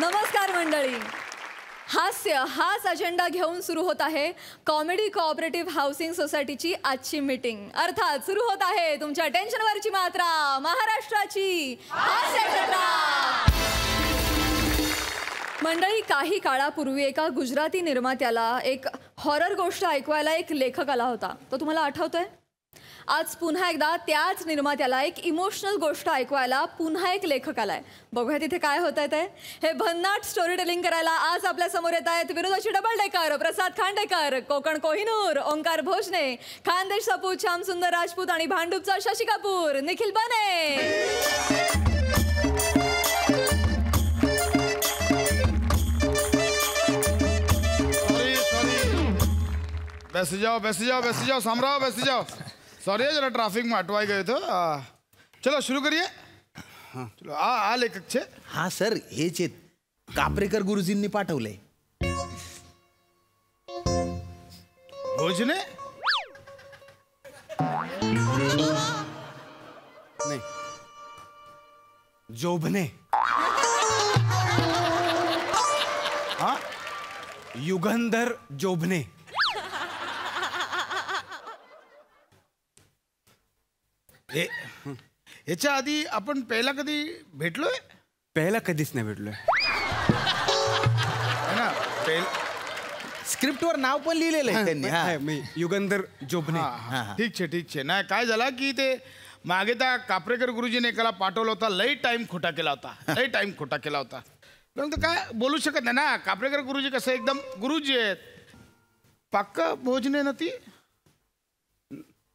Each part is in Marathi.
नमस्कार मंडळी. हास्य हाच अजेंडा घेऊन सुरू होत आहे कॉमेडी कोऑपरेटिव्ह हाऊसिंग सोसायटीची आजची मीटिंग. अर्थात सुरू होत आहे तुमच्या टेन्शनवरची मात्रा, महाराष्ट्राची हास्य जत्रा. मंडळी, काही काळापूर्वी एका गुजराती निर्मात्याला एक हॉरर गोष्ट ऐकवायला एक लेखक आला होता. तो तुम्हाला आठवतोय? आज पुन्हा एकदा त्याच निर्मात्याला एक इमोशनल गोष्ट ऐकवायला पुन्हा एक लेखक आलाय. बघूया तिथे काय होतंय ते. हे भन्नाट स्टोरी टेलिंग करायला आज आपल्या समोर येत आहेत विनोदाची डबल डेकर, प्रसाद खांडेकर, कोकण कोहिनूर, ओंकार भोजने, खानदेश सपूत, श्याम सुंदर राजपूत आणि भांडूपचा शशी कपूर, निखिल बने. बैठ जाओ सामराव, बैठ जाओ. सॉरी जरा ट्रैफिक में अटवाई गए थे. चलो शुरू करिए. हाँ चलो. आ लेखक छे. हाँ सर, हेच आहेत. कापरेकर गुरुजींनी पाठवलंय. भोजने नहीं, जोभने. हाँ, युगंधर जोभने. याच्या आधी आपण पहिला कधी भेटलोय? पहिला कधीच नाही भेटलोय. है ना? स्क्रिप्टवर नाव पण लिहिलेलं आहे त्यांनी. आहे, मी युगंधर जोभने. ठीक छे. नाही काय झाला की ते मागे त्या कापरेकर गुरुजीने एकाला पाठवला होता. लई टाइम खोटा केला होता. पण काय बोलू शकत नाही ना. कापरेकर गुरुजी कसं एकदम गुरुजी आहेत. पक्का भोजने ना ती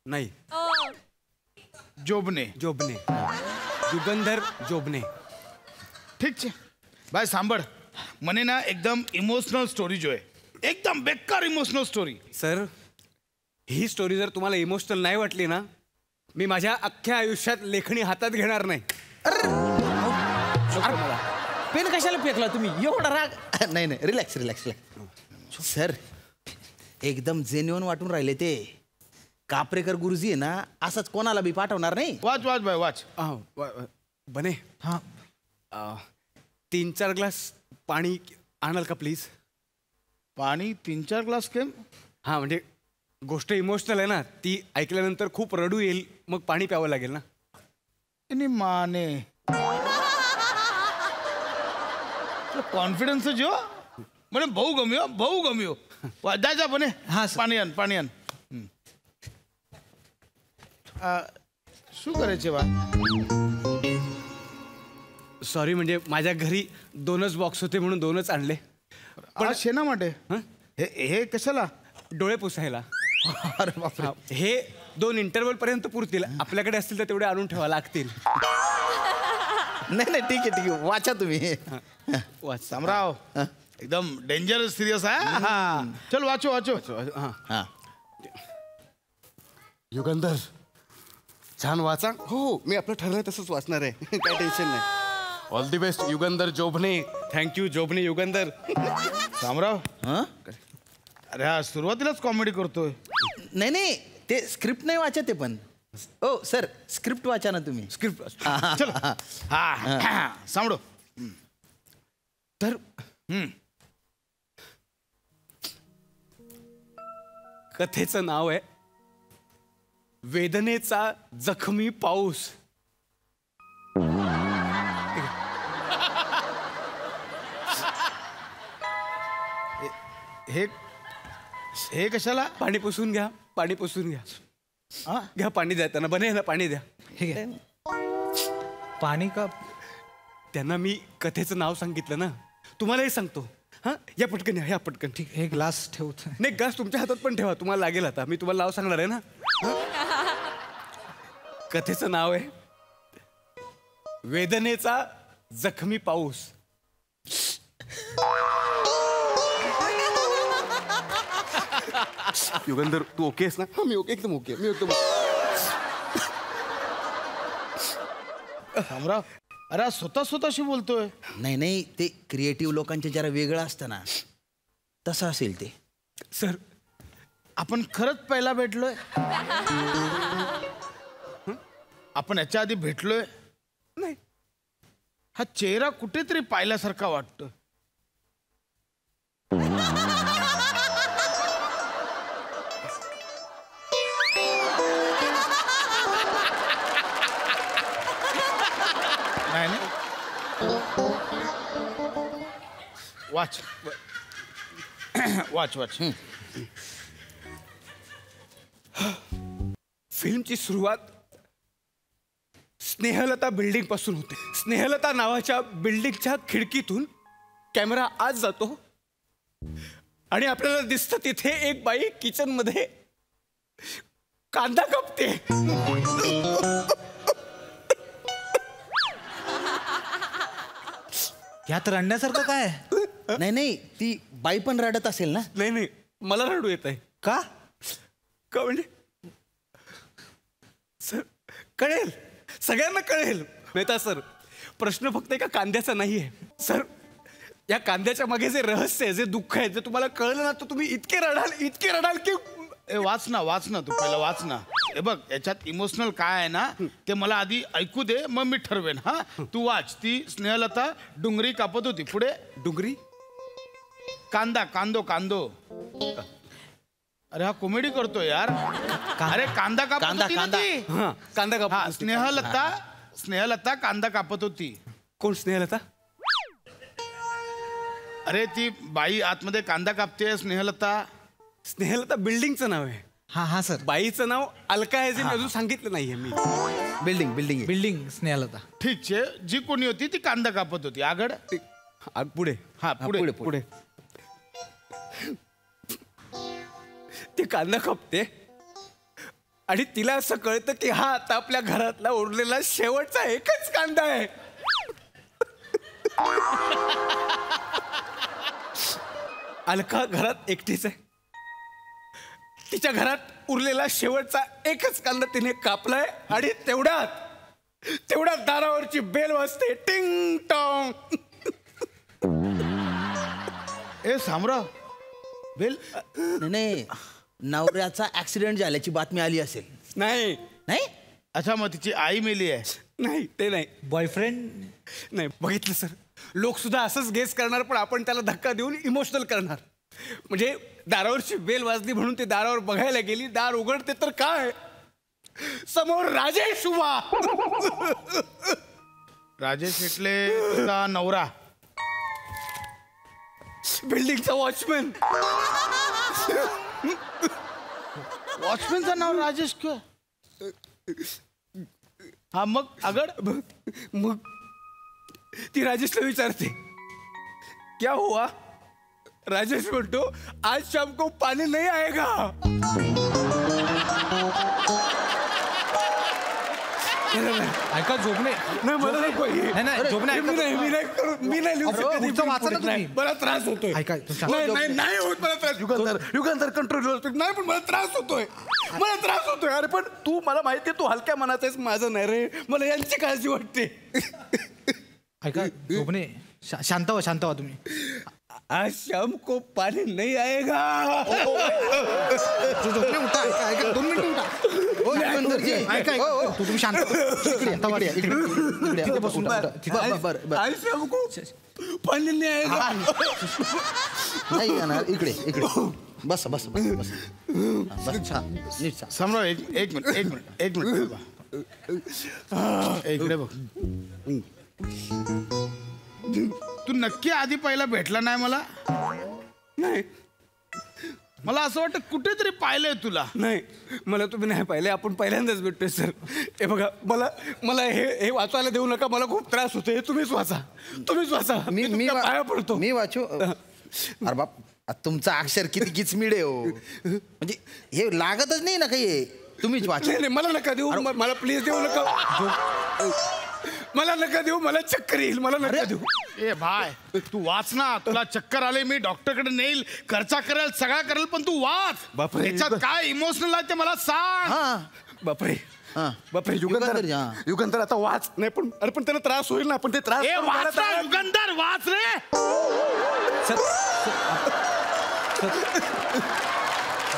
नाही, जोबने. युगंधर जोभने. ठीक छे भाई, सांभळ. મને ના એકદમ ઇમોશનલ સ્ટોરી જોઈએ. एकदम बेकार इमोशनल स्टोरी. सर, ही स्टोरी जर तुम्हाला इमोशनल नाही वाटली ना, मी माझ्या अख्ख्या आयुष्यात लेखणी हातात घेणार नाही. पेन कशाला फेकला तुम्ही? एवढा राग नाही. रिलॅक्स. सर, एकदम जेन्युइन वाटून राहिले ते. कापरेकर गुरुजी आहे ना, असंच कोणाला बी पाठवणार नाही. वाच भाई वाच. बने. हाँ, 3-4 ग्लास पाणी आणाल का प्लीज? पाणी 3-4 ग्लास केम? हां, म्हणजे गोष्ट इमोशनल आहे ना, ती ऐकल्यानंतर खूप रडू येईल, मग पाणी प्यावं लागेल ना. इनी माने कॉन्फिडन्स जो મને બહુ ગમ્યો. દાદા બને. હા પાણી આન. શું કરે છે વા? सॉरी, म्हणजे माझ्या घरी 2च बॉक्स होते म्हणून 2च आणले. पण शेना માટે हे कशाला? डोळे पुसायला. अरे बापरे. हे 2 इंटरवल पर्यंत पुरतील. आपल्याकडे असतील तर तेवढे आणून ठेवा लागतील. नाही ठीक आहे. वाचा तुम्ही. वाच. सामराव एकदम डेंजर सिरियस आहे. हा चल वाचो. हां. युगंधर, छान वाचा. हो, मी आपलं ठरलंय तसंच वाचणार आहे. काय टेन्शन नाही. All the best Yugandhar Jobhane. Thank you Jobhane Yugandhar. Samrao अरे हा सुरुवातीलाच कॉमेडी करतोय. नाही, ते स्क्रिप्ट नाही वाचत ते पण. ओ सर, स्क्रिप्ट वाचा ना तुम्ही. स्क्रिप्ट. चल हा सामडो. तर कथेचं नाव आहे वेदनेचा जखमी पाऊस. हे कशाला? पाणी पुसून घ्या. घ्या पाणी द्या त्यांना. बने ना, पाणी द्या. हे घे. पाणी का? त्यांना मी कथेचं नाव सांगितलं ना, तुम्हालाही सांगतो. हां, या पटकन या पटकन. ठीक, हे ग्लास ठेवतो. नाही, ग्लास तुमच्या हातात पण ठेवा. तुम्हाला लागेल. आता मी तुम्हाला नाव सांगणार आहे ना. कथेचं नाव आहे वेदनेचा जखमी पाऊस. युगंधर, तू ओके आहेस ना? मी ओके, एकदम ओके. सामराव अरे स्वतःशी बोलतोय. नाही, ते क्रिएटिव्ह लोकांचे जरा वेगळं असतं ना, तसं असेल ते. सर, आपण खरंच पहिला भेटलोय? आपण याच्या आधी भेटलोय? नाही. हा चेहरा कुठेतरी पाहिल्यासारखा वाटतो. नाही नाही. वाच वाच वाच. फिल्मची सुरुवात स्नेहलता बिल्डिंग पासून होते. स्नेहलता नावाच्या बिल्डिंगच्या खिडकीतून कॅमेरा आत जातो आणि आपल्याला दिसतं तिथे एक बाई किचन मध्ये कांदा कापते. यात रडण्यासारखं काय? नाही नाही, ती बाई पण रडत असेल ना. नाही नाही, मला रडू येत आहे. का? का म्हणजे सर कळेल, सगळ्यांना कळेल. मेहता सर, प्रश्न फक्त एका कांद्याचा नाही आहे सर. या कांद्याच्या मागे जे रहस्य आहे, जे दुःख आहे, जे तुम्हाला कळलं ना, तर तुम्ही इतके रडाल की वाच ना तू पहिलं वाच ना. हे बघ, याच्यात इमोशनल काय आहे ना ते मला आधी ऐकू दे, मग मी ठरवेन. हा तू वाच. ती स्नेहलता डुंगरी कापत होती. पुढे डुंगरी कांदो. अरे हा कॉमेडी करतोय यार. अरे कांदा कापत होती ना ती. हा, कांदा हा, काप. स्नेहलता कांदा कापत होती. कोण स्नेहलता? अरे ती बाई आतमध्ये कांदा कापते. स्नेहलता बिल्डिंगचं नाव आहे. हा सर. बाईचं नाव अलका आहे, जे मी अजून सांगितलं नाहीये मी. बिल्डिंग स्नेहलता. ठीक छे. जी कोणी होती ती कांदा कापत होती. आगड पुढे. हा पुढे. ती कांदा कापते आणि तिला असं कळतं की हा आता आपल्या घरातला उरलेला शेवटचा एकच कांदा आहे. अलका घरात एकटीच आहे. तिच्या घरात उरलेला शेवटचा एकच कांदा तिने कापलाय आणि तेवढ्यात दारावरची बेल वाजते. टिंग टॉंग. ए सामराव, बेल नाही, नवऱ्याचा ऍक्सिडेंट झाल्याची बातमी आली असेल. नाही. अच्छा, मग तिची आई मेली आहे. नाही, ते नाही. बॉयफ्रेंड नाही, बघितलं सर, लोक सुद्धा असंच गेस करणार, पण आपण त्याला धक्का देऊन इमोशनल करणार. म्हणजे दारावरची बेल वाजली म्हणून ते दारावर बघायला गेली. दार उघडते तर काय, समोर राजेश उभा. राजेश इटले तुझा नवरा, बिल्डिंगचा वॉचमॅन. वॉचमॅनचं नाव राजेश का? हा, मग आगड. मग ती राजेशला विचारते, क्या हुआ? राजेश म्हणतो, आज शाम को पानी नहीं आएगा. ऐका, झोपणे. नाही, मला नको हे. नाही, झोपणे. मी नाही लिहू शकत. पुढचं वाचा ना तुम्ही. मला त्रास होतोय. ऐका, तुमच्या- नाही होत मला त्रास. युगंधर कंट्रोल होतोय. नाही, पण मला त्रास होतोय. अरे पण तू, मला माहितीये तू हलक्या मनाचा आहेस, माझं नाही रे. मला यांची काळजी वाटते. ऐका, झोपणे. शांत व्हा तुम्ही. आज शाम को पानी नहीं आएगा. झोपणे, उठा. ऐका 2 मिनिटं उठा. ऐका, तुम्ही शांत व्हा. इकडे बसून आज शाम को पानी नहीं आएगा. नाही येणार. इकडे बस. नीट. सामराव, एक मिनिट. इकडे बघ. तू नक्की आधी पहिला भेटला नाही मला? नाही, मला असं वाटतं कुठेतरी पाहिलंय तुला. नाही, मला तुम्ही नाही पाहिले. आपण पहिल्यांदाच भेटतोय सर. हे बघा, मला हे वाचायला देऊ नका. मला खूप त्रास होतो. हे तुम्हीच वाचा. मी पाया पडतो. मी वाचू. अरे बाप, तुमचं अक्षर किती गिचमिड आहे हो. म्हणजे हे लागतच नाही ना काही. तुम्हीच वाचा. नाही, मला नका देऊ. मला प्लीज देऊ नका. मला नका देऊ. मला चक्कर येईल. मला नका देऊ. ए भाय, तू वाच ना. तुला चक्कर आले, मी डॉक्टरकडे नेईल, खर्चा करेल, सगळा करेल, पण तू वाच. बापरे. याच्यात काय इमोशनल आहे ते मला सांग. बापरे. युगंधर, युगंधर आता वाच. नाही, पण अरे पण त्याला त्रास होईल ना. पण ते त्रास वाच ना, युगंधर, वाच रे.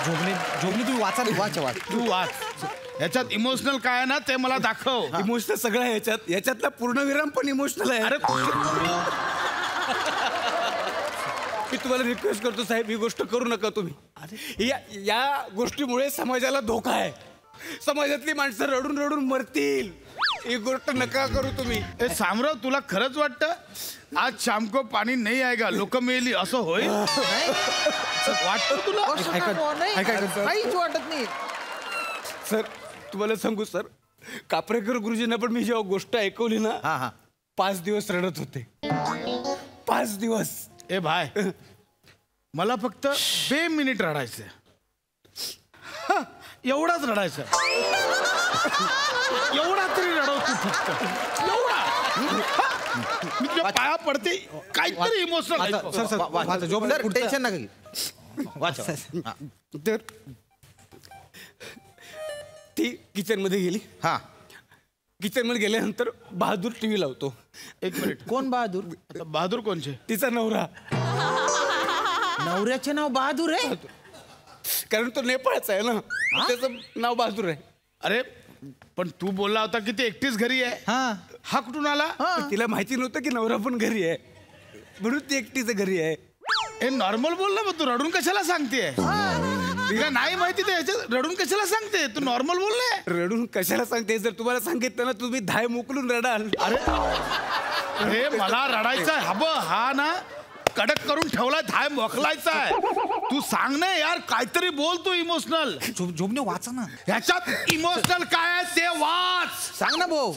झोपणे, तुम्ही वाचा. वाच. तू वाच. याच्यात इमोशनल काय आहे ना ते मला दाखव. इमोशनल सगळं आहे याच्यातला पूर्णविराम पण इमोशनल आहे. अरे मी तुम्हाला रिक्वेस्ट करतो साहेब, ही गोष्ट करू नका तुम्ही. या गोष्टीमुळे समाजाला धोका आहे. समाजातली माणसं रडून रडून मरतील. ही गोष्ट नका करू तुम्ही. ए सामराव, तुला खरंच वाटतं आज शाम को पाणी नाही आएगा, लोक मेली असं होईल? वाटतं तुला? काहीच वाटत नाही. सर तुम्हाला सांगू सर, कापरेकर गुरुजींना पण मी जेव्हा गोष्ट ऐकवली ना, हा हा 5 दिवस रडत होते. 5 दिवस. ए भाय, मला फक्त 2 मिनिट रडायचं. एवढाच रडायचं. एवढा तरी रडव तू फक्त. एवढा. मी तुझ्या पाया पडते. काहीतरी इमोशनल. टेन्शन नका घेऊ. वाचा. हा. तर ती किचन मध्ये गेली. हा किचन मध्ये गेल्यानंतर बहादूर टीव्ही लावतो. एक मिनिट. कोण बहादूर? आता बहादूर कोणचे? तिचा नवरा. नवऱ्याचे नाव बहादूर आहे? कारण तो नेपाळचा आहे ना, त्याचं नाव बहादूर आहे. अरे पण तू बोलला होता की ती एकटीच घरी आहे. हा कुठून आला? पण तिला माहिती नव्हतं की नवरा पण घरी आहे, म्हणून ती एकटीच घरी आहे. हे नॉर्मल बोल ना, मग तू रडून कशाला सांगते? तिला नाही माहिती तर ह्याच्यात रडून कशाला सांगते? तू नॉर्मल बोल ना. रडून कशाला सांगते? जर तुम्हाला सांगितलं ना, तुम्ही धाय मोकलून रडाल. अरे मला रडायचं आहे. हा ना कडक करून ठेवलाय, धाय मोकलायचा आहे. तू सांग ना यार, काहीतरी बोल तू इमोशनल. झोपणे वाचा ना. ह्याच्यात इमोशनल काय आहे ते वाच. सांग ना भाऊ.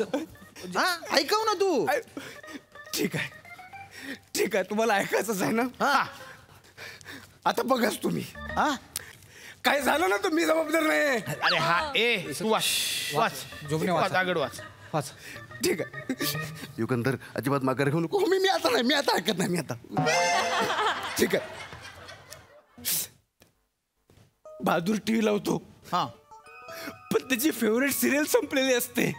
ऐकव ना तू. ठीक आहे, ठीक आहे, तुम्हाला ऐकायचंच आहे ना. हा. आता बघाच तुम्ही. काय झालं ना, तुम्ही जबाबदार नाही. अरे हा तू वाच वाच. झोपणे वाच, वाचा. आगड वाच. वाचा. ठीक आहे. युगंधर अजिबात माघार घेऊ नको. मी आता नाही, मी आता ऐकत नाही. मी आता ठीक आहे. बहादूर टीव्ही लावतो. हा पण त्याची फेवरेट सिरियल संपलेली असते.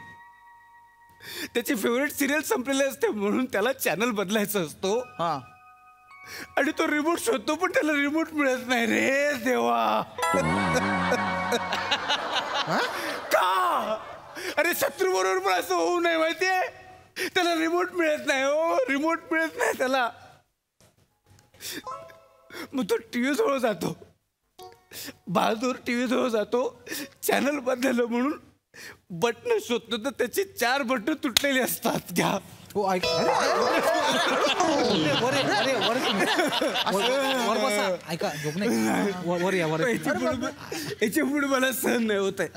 त्याची फेवरेट सिरियल संपलेली असते म्हणून त्याला चॅनल बदलायचा असतो. हा आणि तो रिमोट शोधतो, पण त्याला रिमोट मिळत नाही रे देवा. का? अरे शत्रू बरोबर पण असं होऊ नये माहितीये. त्याला रिमोट मिळत नाही. हो, रिमोट मिळत नाही त्याला. मग तो टीव्ही जवळ जातो. बहादूर टीव्ही जवळ जातो. चॅनल बदललं म्हणून बटन शोधतो, तर त्याची 4 बटन तुटलेली असतात. घ्या. हो ऐक. ऐका झोपणे. वर या वर. याच्या पुढे मला सहन नाही होत आहे.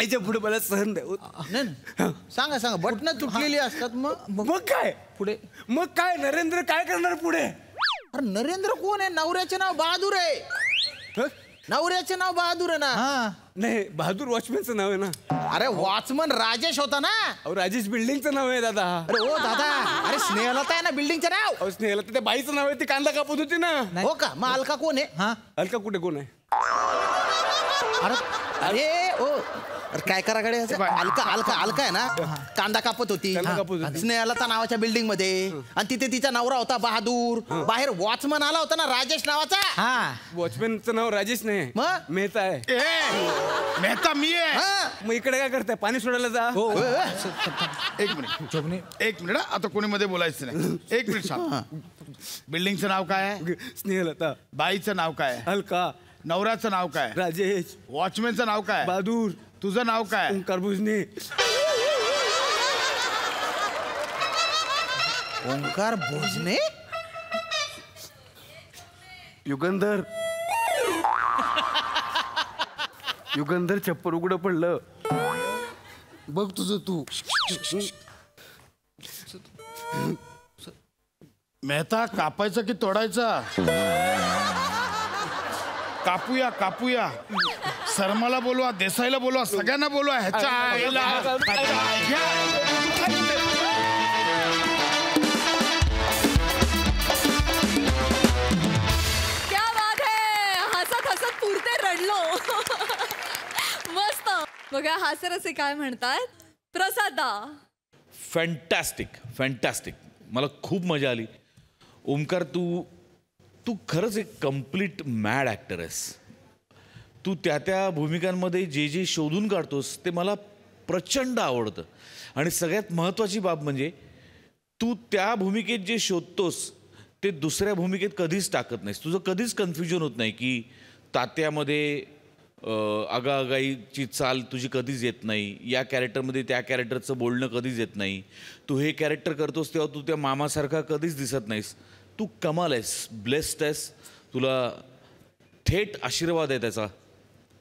याच्या पुढे मला सहन नाही होत. नाही सांगा सांगा. बटणं तुटलेली असतात. मग काय पुढे? मग काय नरेंद्र काय करणार पुढे? अरे नरेंद्र कोण आहे? नवऱ्याचे नाव बहादूर आहे. नवऱ्याचे नाव बहादूर आहे ना. नाही, बहादूर वॉचमॅनचं नाव आहे ना. अरे वॉचमन राजेश होता ना. अहो, राजेश बिल्डिंगचं नाव आहे दादा. अरे ओ दादा. अरे स्नेहलता आहे ना बिल्डिंगचं नाव. अहो, स्नेहला तर त्या बाईचं नाव आहे, ती कांदा कापत होती ना. हो का? मग अलका कोण आहे? हा अलका कुठे कोण आहे? अरे ओ अरे काय करा कडे अलका अलका अलका आहे ना. कांदा कापत होती. कांदा कापत होती. स्नेहलता नावाच्या बिल्डिंग मध्ये. आणि तिथे तिचा नवरा होता बहादूर. बाहेर वॉचमन आला होता ना राजेश नावाचा. हा वॉचमॅनचं नाव राजेश नाही, मग? मेहता आहे. मेहता मी आहे. हा. मग इकडे काय करताय? पाणी सोडायला जा. एक मिनिट. झोपणे. एक मिनिट. आता कोणी मध्ये बोलायचं नाही. एक मिनिट सांग. बिल्डिंगचं नाव काय आहे? स्नेहलता. बाईचं नाव काय आहे? अलका. नवऱ्याचं नाव काय आहे? राजेश. वॉचमॅनचं नाव काय आहे? बहादूर. तुझं नाव काय आहे? ओंकार भुजने. ओंकार भोजने. युगंधर. युगंधर छप्पर उघडं पडलं. बघ तुझं तू. मेहता कापायचा की तोडायचा? कापूया कापूया. शर्माला बोलवा, देसाईला बोलवा, सगळ्यांना बोलवा. ह्याच्या आईला. क्या बात है. हसत हसत पुरते रडलो. मस्त. बघा हास्यरसे काय म्हणतात. प्रसादा. Fantastic fantastic. मला खूप मजा आली. ओमकार, तू खरंच एक कम्प्लीट मॅड ॲक्टर आहेस. तू त्या भूमिकांमध्ये जे जे शोधून काढतोस ते मला प्रचंड आवडतं. आणि सगळ्यात महत्त्वाची बाब म्हणजे तू त्या भूमिकेत जे शोधतोस ते दुसऱ्या भूमिकेत कधीच टाकत नाहीस. तुझं कधीच कन्फ्युजन होत नाही की तात्यामध्ये आगाआगाईची चाल तुझी कधीच येत नाही, या कॅरेक्टरमध्ये त्या कॅरेक्टरचं बोलणं कधीच येत नाही. तू हे कॅरेक्टर करतोस तेव्हा तू त्या मामासारखा कधीच दिसत नाहीस. तू कमाल आहेस, ब्लेस्ड आहेस. तुला थेट आशीर्वाद आहे त्याचा,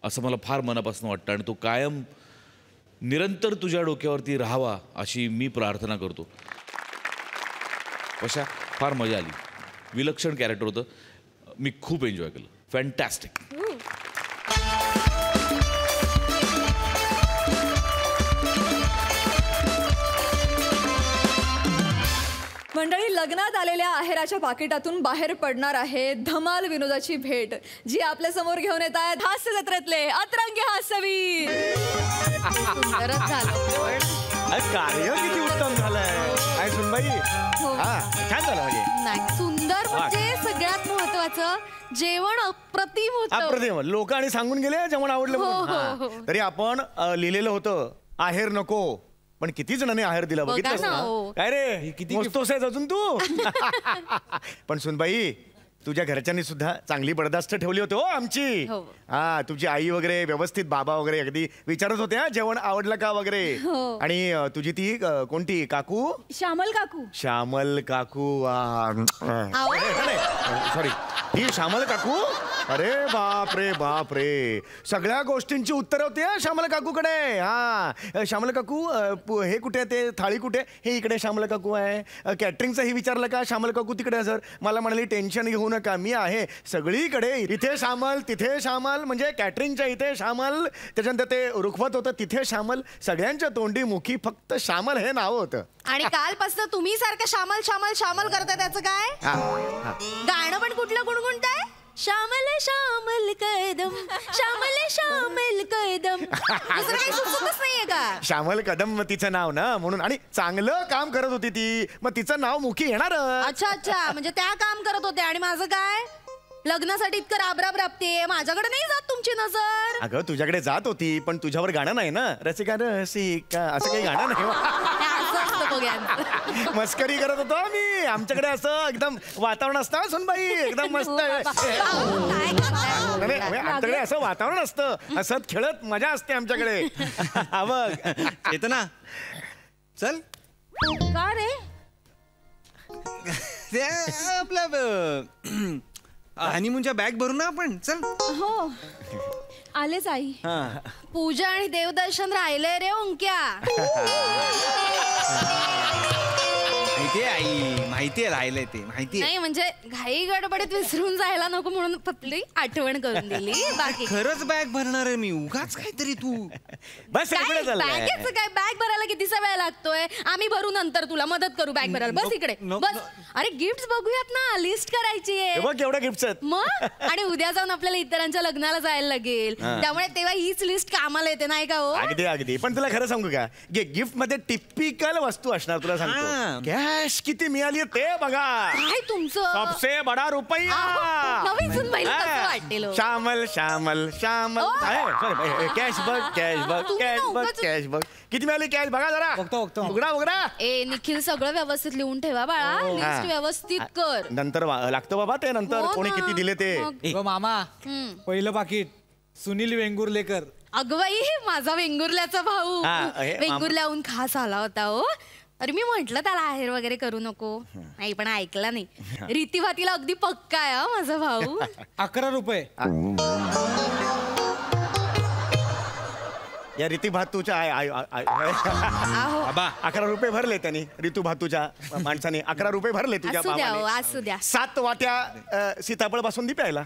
असं मला फार मनापासून वाटतं. आणि तो कायम निरंतर तुझ्या डोक्यावरती राहावा अशी मी प्रार्थना करतो. अशा फार मजा आली. विलक्षण कॅरेक्टर होतं, मी खूप एन्जॉय केलं. फॅन्टॅस्टिक. मंडळी, लग्नात आलेल्या आहेराच्या पाकिटातून बाहेर पडणार आहे धमाल विनोदाची भेट, जी आपल्या समोर घेऊन येत आहेत हास्य जत्रेतले अतरंगी हास्यवीर. सुंदरच झालं. कार्य किती उत्तम झालंय काय सुनबाई. छान झालं म्हणजे. नाही, सुंदर म्हणजे सगळ्यात महत्वाचं जेवण अप्रतिम होतं. अप्रतिम. लोक आणि सांगून गेले जेवण आवडलं म्हणून. तरी आपण लिहिलेलं होतं आहेर नको, पण किती जणांनी आहेर दिला बघितलं ना. काय रे किती मोजतोस आहेस अजून तू. पण सुनबाई तुझ्या घरच्यांनी सुद्धा चांगली बडदास्त ठेवली होती हो आमची. हा, तुझी आई वगैरे व्यवस्थित, बाबा वगैरे अगदी विचारत होते हा जेवण आवडलं का वगैरे. आणि तुझी ती कोणती काकू, श्यामल काकू. श्यामल काकू, सॉरी ही श्यामल काकू. अरे बाप रे बाप रे, सगळ्या गोष्टींची उत्तर होती हा श्यामल काकूकडे. हा, श्यामल काकू हे कुठे, ते थाळी कुठे, हे इकडे श्यामल काकू आहे. कॅटरिंगचंही विचारलं का, श्यामल काकू तिकडे. सर मला म्हणाली टेन्शन घेऊ नका, मी आहे सगळीकडे. इथे श्यामल, तिथे श्यामल, म्हणजे कॅटरिंगच्या इथे श्यामल, त्याच्यानंतर ते रुखवत होतं तिथे श्यामल. सगळ्यांच्या तोंडी मुखी फक्त श्यामल हे नाव होतं. आणि कालपासून तुम्ही सारखं श्यामल श्यामल श्यामल करताय, त्याचं काय. गाणं पण कुठलं गुणगुणताय. श्यामल श्यामल कदम, श्यामल श्यामल कदम. दुसरं काही सुचतच नाहीये का. श्यामल कदम तिचं नाव ना, म्हणून. आणि चांगलं काम करत होती ती, मग तिचं नाव मुखी येणार. अच्छा अच्छा, म्हणजे त्या काम करत होते आणि माझं काय. लग्नासाठी इतकं राबराब राबते, माझ्याकडे नाही जात तुमची नजर. अगं तुझ्याकडे जात होती, पण तुझ्यावर गाणं नाही ना. रसिका रसिका असं काही गाणं नाही. मस्करी करत होतो मी. आमच्याकडे असं एकदम वातावरण असतं सुनबाई, एकदम मस्त. आमच्याकडे असं वातावरण असतं, हसत खेळत मजा असते आमच्याकडे. बघ चेतना चल. का रे. ते आपलं हनीमूनच्या बॅग भरू ना आपण. चल. हो, आलेच आई. पूजा आणि देवदर्शन राहिलंय रे ओंक्या. माहितीये आई, माहितीये राहिलंय ते, माहितीये. नाही म्हणजे घाई गडबडीत विसरून जायला नको म्हणून आपली आठवण करून दिली. बाकी खरंच बॅग भरणार आहे मी, उगाच काहीतरी तू. बस काय बॅगेचं काय, बॅग भरायला कितीसा वेळ लागतोय. आम्ही भरू नंतर, तुला मदत करू बॅग भरायला. बस इकडे बस. अरे गिफ्ट बघूयात ना, लिस्ट करायची आहे. बघ केवढ्या गिफ्ट आहेत. मग आणि उद्या जाऊन आपल्याला इतरांच्या लग्नाला जायला लागेल, त्यामुळे तेव्हा हीच लिस्ट कामाला येते नाही का हो. अगदी अगदी. पण तुला खरं सांगू का, गिफ्ट मध्ये टिपिकल वस्तू असणार. तुला सांगतो कॅश किती मिळाली ते बघा. काय तुमचं सबसे बडा रुपया. नवीन सुनबाईला कसं वाटेल. श्यामल श्यामल श्यामल. कॅश बघ, कॅश बघ, कॅश बघ, कॅश बघ. किती मिळाली कॅश बघा जरा. उघडा उघडा. ए निखिल, सगळं व्यवस्थित लिहून ठेवा बाळा. लिस्ट व्यवस्थित कर. नंतर लागतं बाबा ते, नंतर कोणी किती दिले ते. मामा पहिलं पाकिट सुनील वेंगुर्लेकर. अगवाई माझा वेंगुर्ल्याचा भाऊ. वेंगुर्ल्याहून खास आला होता हो. अरे मी म्हंटल त्याला आहेर वगैरे करू नको, नाही पण ऐकला नाही. रीतीभातीला अगदी पक्का आहे माझा भाऊ. 11 रुपये. या ऋतू भातूच्या 11 रुपये भरले त्यांनी. ऋतू भातूच्या माणसाने 11 रुपये भरले तुझ्या मामाने. असू द्या. 7 वाट्या सीताफळ बासुंदी प्यायला.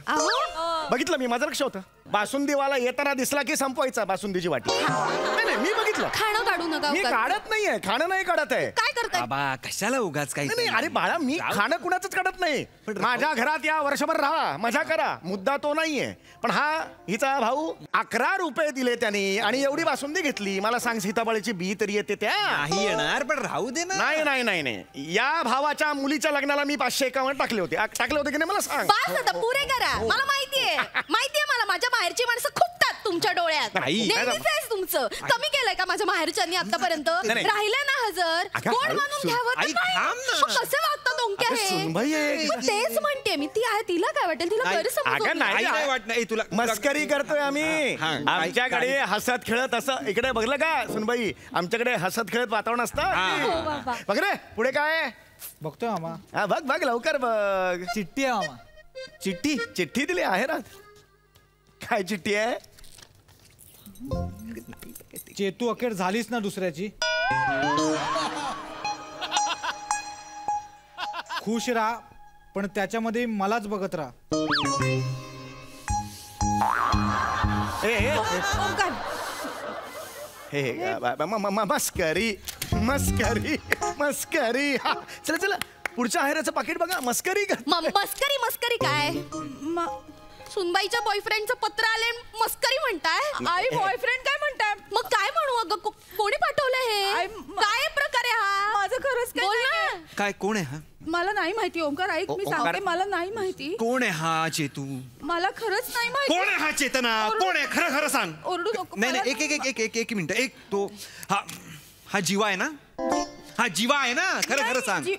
बघितलं मी, माझं लक्ष होतं. बासुंदीवाला येताना दिसला की संपवायचा बासुंदीची वाटी. नाही मी बघितलं. खाणं काढू नका. मी काढत नाहीये, खाणं नाही काढत आहे. काय करताय? बाबा कशाला उगाच काही नाही अरे बाळा मी खाणं कुणाचंच काढत नाही माझ्या घरात या वर्षभर राहा मजा करा मुद्दा तो नाहीये पण हा हिचा भाऊ 11 रुपये दिले त्यांनी आणि एवढी बासुंदी घेतली मला सांग सीताफळाची बी तरी येते त्या नाही येणार पण राहू दे ना. नाही नाही नाही नाही या भावाच्या मुलीच्या लग्नाला मी 551 टाकले होते की नाही मला सांग बस आता पुरे करा. मला माहितीये मला माझ्या माहेरची माणसं खूपतात तुमच्या डोळ्यात. नाही. नेहमीच आहेच तुमचं. कमी केलंय का माझ्या माहेरच्यांनी आतापर्यंत? नाही. राहिलं ना हजर अगं, कोण हळू मानून सुन. घ्यावं आई, थांब ना. मग कसे वागतात ओंक्या अगं, हे? सुनबाई आहे. मग तेच म्हणते मी ती आहे तिला काय वाटेल तिला नाही. गैरसमज अगं, होईल. नाही. आई नाही वाटणार. ए, तुला मस्करी करतोय आम्ही हा, हा. आमच्याकडे हसत खेळत असं इकडे बघलं का सुनबाई आमच्याकडे हसत खेळत वातावरण हो, असतं बाबा. बघ रे पुढे काय बघतोय मामा. हा बघ बघ लवकर बघ चिठ्ठी आहे मामा. चिठ्ठी दिली आहे ना काय चिठ्ठी आहे चेतू अखेर झालीच ना दुसऱ्याची. खुश राहा पण त्याच्यामध्ये मलाच बघत राहा. ओंकार मस्करी मस्करी मस्करी हा, चला चला पुढच्या आहेराचं पाकिट बघा मस्करी कर मस्करी काय सुनबाईच्या बॉयफ्रेंडचं पत्र आले मस्करी म्हणताय? आई बॉयफ्रेंड काय म्हणताय? मग काय म्हणू अगं कोणी पाठवलं हे? काय प्रकार आहे हा? माझं खरंच काय बोल नाहीये. ना. काय कोण आहे हा? मला नाही माहिती ओंकार ऐक मी सांगते मला नाही माहिती कोण आहे हा चेतू? मला खरंच नाही माहिती. कोण आहे हा चेतना? कोण आहे खरं खरं सांग. ओरडू नको नाही मला नाही एक मिनिट एक तो हा जीवा आहे ना? हा जीवा आहे ना? खरं खरं सांग.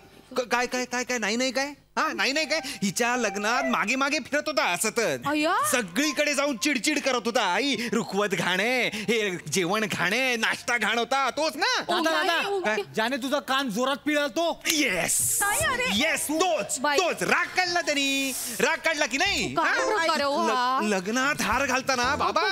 काय काय काय काय नाही नाही काय हा नाही नाही काय हिच्या लग्नात मागे मागे फिरत होता सतत अय्या. सगळीकडे जाऊन चिडचिड करत होता. आई रुखवत घाणे हे जेवण घाणे नाश्ता घाण होता तोच ना. दादा नाही, दादा ज्याने तुझा कान जोरात पिळला तो. येस नाही, अरे. येस तोच बाई. तोच राग काढला त्यांनी राग काढला की नाही काय हा? प्रकार आहे हो हा? लग्नात हार घालताना बाबा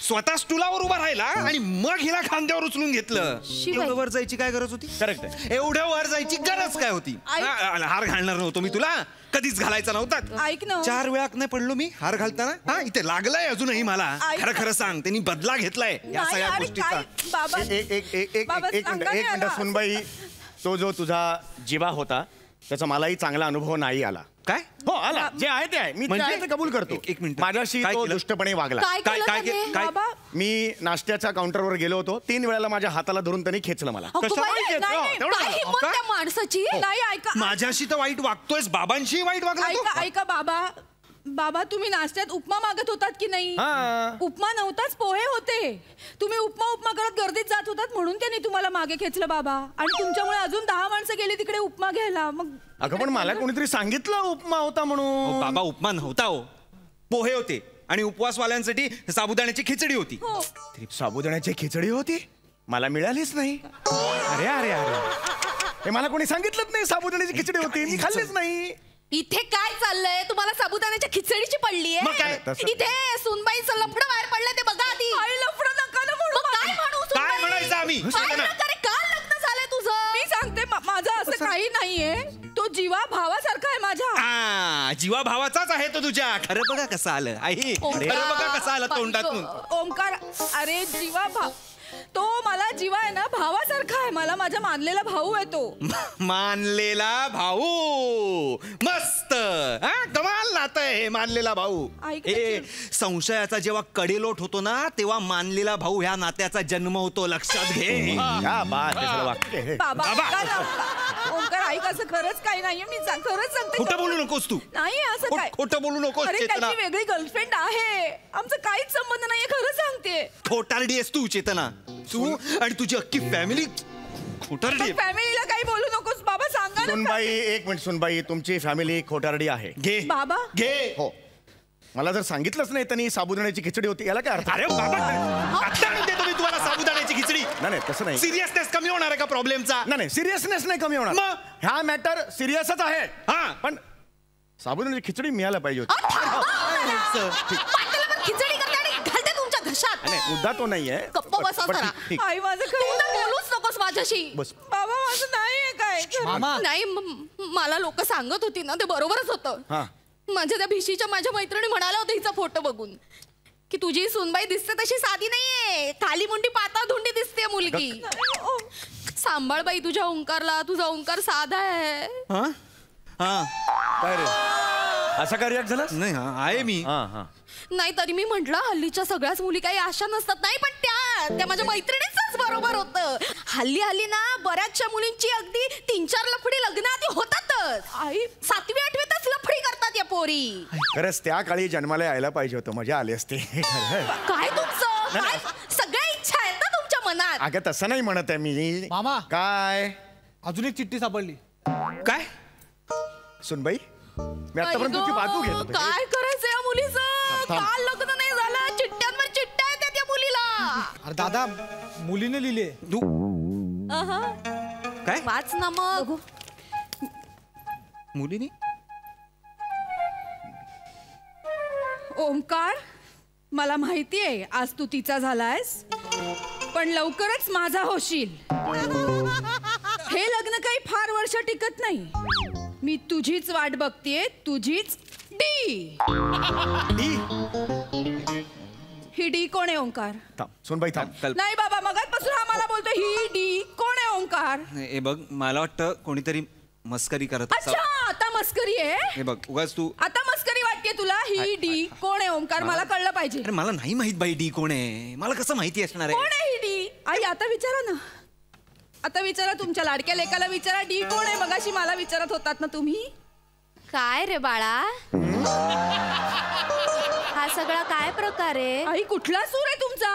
स्वतः स्टुलावर उभा राहिला आणि मग हिला खांद्यावर उचलून घेतलं. शिवाय. एवढं वर जायची काय गरज होती? करेक्ट आहे एवढ्या वर जायची गरज काय होती? हा, हार घालणार नव्हतो मी तुला कधीच घालायचा नव्हता. ऐक ना 4 वेळा नाही पडलो मी हार घालताना. हा इथे लागलाय अजूनही मला. ऐक. खरं खरं सांग त्यांनी बदला घेतलाय या नाही, सगळ्या अरे गोष्टीचा. काय बाबा एक बाबा, मिनिट सांगा एक ना मिनिट याला. सुनबाई तो जो तुझा जीवा होता त्याचा मलाही चांगला अनुभव नाही आला काय हो आला जे आहे ते आहे मी म्हणजे? ते आहे ते कबूल करतो एक मिनिट. माझ्याशी काय तो केलं? दुष्टपणे वागला काय काय- केलं काय- त्याने? काय- बाबा मी नाश्त्याच्या काउंटरवर गेलो होतो 3 वेळेला माझ्या हाताला धरून त्यांनी खेचलं मला अगं कशाला बाई, खेचलं? नाही, तेवढं काय झालं. हिंमत त्या माणसाची? नाही ऐका माझ्याशी तर वाईट वागतोयस बाबांशी वाईट वागला तो? ऐका ऐका बाबा बाबा तुम्ही नाश्त्यात उपमा मागत होतात की नाही हा. उपमा नव्हताच पोहे होते तुम्ही उपमा करत गर्दीत जात होतात म्हणून त्यांनी तुम्हाला मागे खेचलं बाबा आणि तुमच्यामुळे अजून 10 माणसं गेली तिकडे उपमा घ्यायला मग अगं पण मला कोणीतरी सांगितलं उपमा होता हो, म्हणून बाबा उपमा नव्हता हो पोहे होते आणि उपवासवाल्यांसाठी साबुदाण्याची खिचडी होती. हो साबुदाण्याची खिचडी होती मला मिळालीच नाही अरे अरे अरे हे मला कोणी सांगितलंच नाही साबुदाण्याची खिचडी होती मी खाल्लीच नाही इथे काय चाललंय तुम्हाला साबुदाण्याच्या खिचडीची पडलीये? मग काय? तसं- इथे सुनबाईचं लफडं बाहेर पडलं ते बघा आधी. आई लफडं नका ना म्हणू मग काय म्हणू काय सुनबाई? म्हणायचं आम्ही? काय प्रकारे काल लग्न झालंय तुझं? मी सांगते माझं असं काही नाहीये तो जीवा भावासारखा आहे माझ्या जीवा भावाचाच आहे तो तुझ्या. खरं बघा कसं आलं आई खरं बघा कसं आलं तोंडातून. ओंकार अरे जीवा भाव तो मला जीवा आहे ना भावासारखा आहे मला माझा मानलेला भाऊ आहे तो मानलेला भाऊ मस्त हा कमाल नातं आहे हे मानलेला भाऊ. ऐक ना, हे संशयाचा जेव्हा कडेलोट होतो ना तेव्हा मानलेला भाऊ ह्या नात्याचा जन्म होतो लक्षात घे. क्या बात आहे सगळं वाक्य. बाबा बाबा. ऐका ना. ओंकार ऐक असं खरंच काही नाहीये मी खरंच सांगते खोटं बोलू नकोस तू. नाही असं काय खोटं बोलू नकोस अरे चेतना. त्याची वेगळी गर्लफ्रेंड आहे आमचं काहीच संबंध नाहीये खरं सांगते खोटारडी आहेस तू चेतना. तू आणि तुझी अख्खी फॅमिली खोटारडी आहे. फॅमिलीला काही बोलू नकोस बाबा सांगा ना सुनबाई एक मिनिट सुनबाई तुमची फॅमिली खोटारडी आहे घे बाबा घे. हो मला जर सांगितलंच नाही त्यांनी साबुदाण्याची खिचडी होती याला काय अर्थ अरे बाबा आता मी देतो मी तुम्हाला साबुदाण्याची खिचडी. नाही तसं नाही सिरियसनेस कमी होणार आहे का प्रॉब्लेमचा? नाही सिरियसनेस नाही कमी होणार मग? ह्या मॅटर सिरियसच आहे हा. पण साबुदाण्याची खिचडी मिळायला पाहिजे होती पातेल्यावर खिचडी करते आणि घालते तुमच्या घशात. नाही मुद्दा तो नाहीये गप्प बसा पण जरा. ठीक- ठीक. आई माझं तू खरं तर बोलूच नकोस माझ्याशी. बस बाबा माझं नाहीये काय मामा नाही मला लोक सांगत होती ना ते बरोबरच होतं. हा माझ्या त्या भिशीच्या माझ्या मैत्रिणी म्हणाल्या होत्या हिचा फोटो बघून की तुझी सुनबाई दिसते तशी साधी नाहीये खाली मुंडी पातळ धुंडी दिसते मुलगी. सांभाळ बाई तुझ्या ओंकारला, तुझा ओंकार साधा आहे. हा हा काय रे असा काय रिॲक्ट झालास? नाही हा आहे मी. हा हा नाही तरी मी म्हंटल हल्लीच्या सगळ्याच मुली काही आशा नसतात. नाही पण त्या माझ्या मैत्रिणींच बरोबर होतं. हल्ली ना बऱ्याचशा मुलींची अगदी 3-4 लफडी लग्न आधी होतातच. आई 7वी 8वीतच लफडी करतात या पोरी. खरंच त्या काळी जन्माला यायला पाहिजे होतं, मजा आली असते. काय तुमचं काय सगळ्या इच्छा आहेत ना तुमच्या मनात. अगं तसं नाही म्हणत आहे मी. मामा. काय अजून एक चिठ्ठी सापडली. काय सुनबाई मी आतापर्यंत तुमची बाजू घेत होतो. काय करायचं या मुलीचं? थांब. काल लग्न नाही झालं, चिठ्ठ्यांवर चिठ्ठ्या आहेत त्या मुलीला. अरे दादा मुलीने लिहिले. तू काय वाच ना मग. मुलीनी ओंकार, मला माहिती आहे आज तू तिचा झालायस, पण लवकरच माझा होशील. हे लग्न काही फार वर्ष टिकत नाही. मी तुझीच वाट बघतेय, तुझीच डी. ही डी कोण आहे ओंकार? थांब सुनबाई थांब. नाही बाबा, मगाचपासून हा मला बोलतो ही डी कोण आहे ओंकार? हे बघ मला वाटतं कोणीतरी मस्करी करत अच्छा, आता मस्करी आहे. हे बघ उगाच तू. आता मस्करी वाटते तुला? ही डी कोण आहे ओंकार? मला कळलं पाहिजे. अरे मला नाही माहित बाई डी कोण आहे. मला कसं माहिती असणार कोण आहे? आहे ही डी? आई आता विचारा ना, आता विचारा तुमच्या लाडक्या लेकाला विचारा डी कोण आहे. मगाशी मला विचारत होतात ना तुम्ही. काय रे बाळा, हा सगळा काय प्रकार आहे? आई कुठला सूर आहे तुमचा?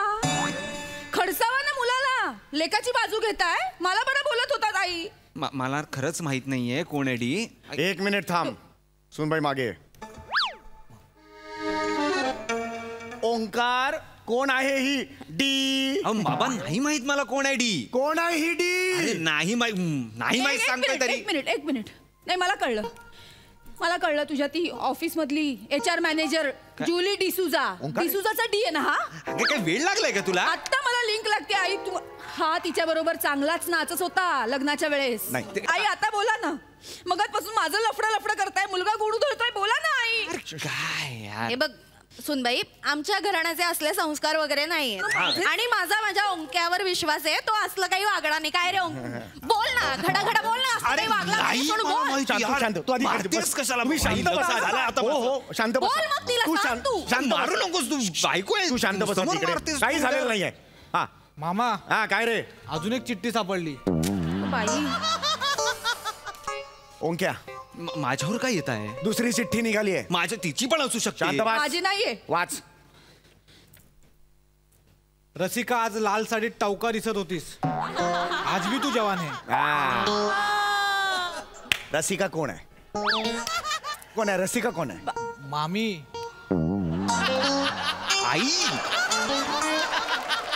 खडसावा ना मुलाला, लेकाची बाजू घेताय. मला बरं बोलत होतात आई. मला खरंच माहित नाहीये कोण आहे डी. 1 मिनिट थांब. सुनबाई मागे. ओंकार कोण आहे ही डी? बाबा नाही माहित मला कोण आहे डी. कोण आहे ही अरे डी? नाही माहित एक सांगतोय मिनिट, तरी. एक मिनिट. नाही मला कळलं तुझ्या ती ऑफिस मधली HR मॅनेजर जुली डिसूजा. डिसूजाचा डी आहे ना हा? अगं, काय वेळ लागलाय का तुला? आता मला लिंक लागते आई. तू हा तिच्या बरोबर चांगलाच नाचत होता लग्नाच्या वेळेस. नाही. आई आता बोला ना, मगाचपासून माझं लफडं करताय. मुलगा गुडू धरतोय, बोला ना आई. काय यार. हे बघ सुनबाई, आमच्या घराण्याचे असले संस्कार वगैरे नाहीये. आणि माझ्या ओंक्यावर विश्वास आहे. तो असलं काही वागणार नाही. काय रे बोल ना, घडा बोल ना. असलं काही वागला नाही सोडून बोल. शांत. तू आधी मारतेस कशाला? तुम्ही शांत बसा, बसा. झालं आता हो बसा. हो शांत बसा. बोल मग तिला, तू सांग तू. शांत मारू नकोस तू. बायको आहे. तू शांत बसा समोर तिकडे. मारतेस काही तू. झालेलं नाहीये. हा मामा हा काय रे अजून एक चिठ्ठी सापडली. बाई ओंक्या माझ्यावर काय येत आहे? दुसरी चिठ्ठी निघाली आहे. माझ्या तिची पण असू शकते. शांत वाच. माझी नाहीये. वाच. रसिका, आज लाल साडीत टवका दिसत होतीस. आज भी तू जवान आहे. रसिका कोण आहे? कोण आहे रसिका? कोण आहे? मामी. आई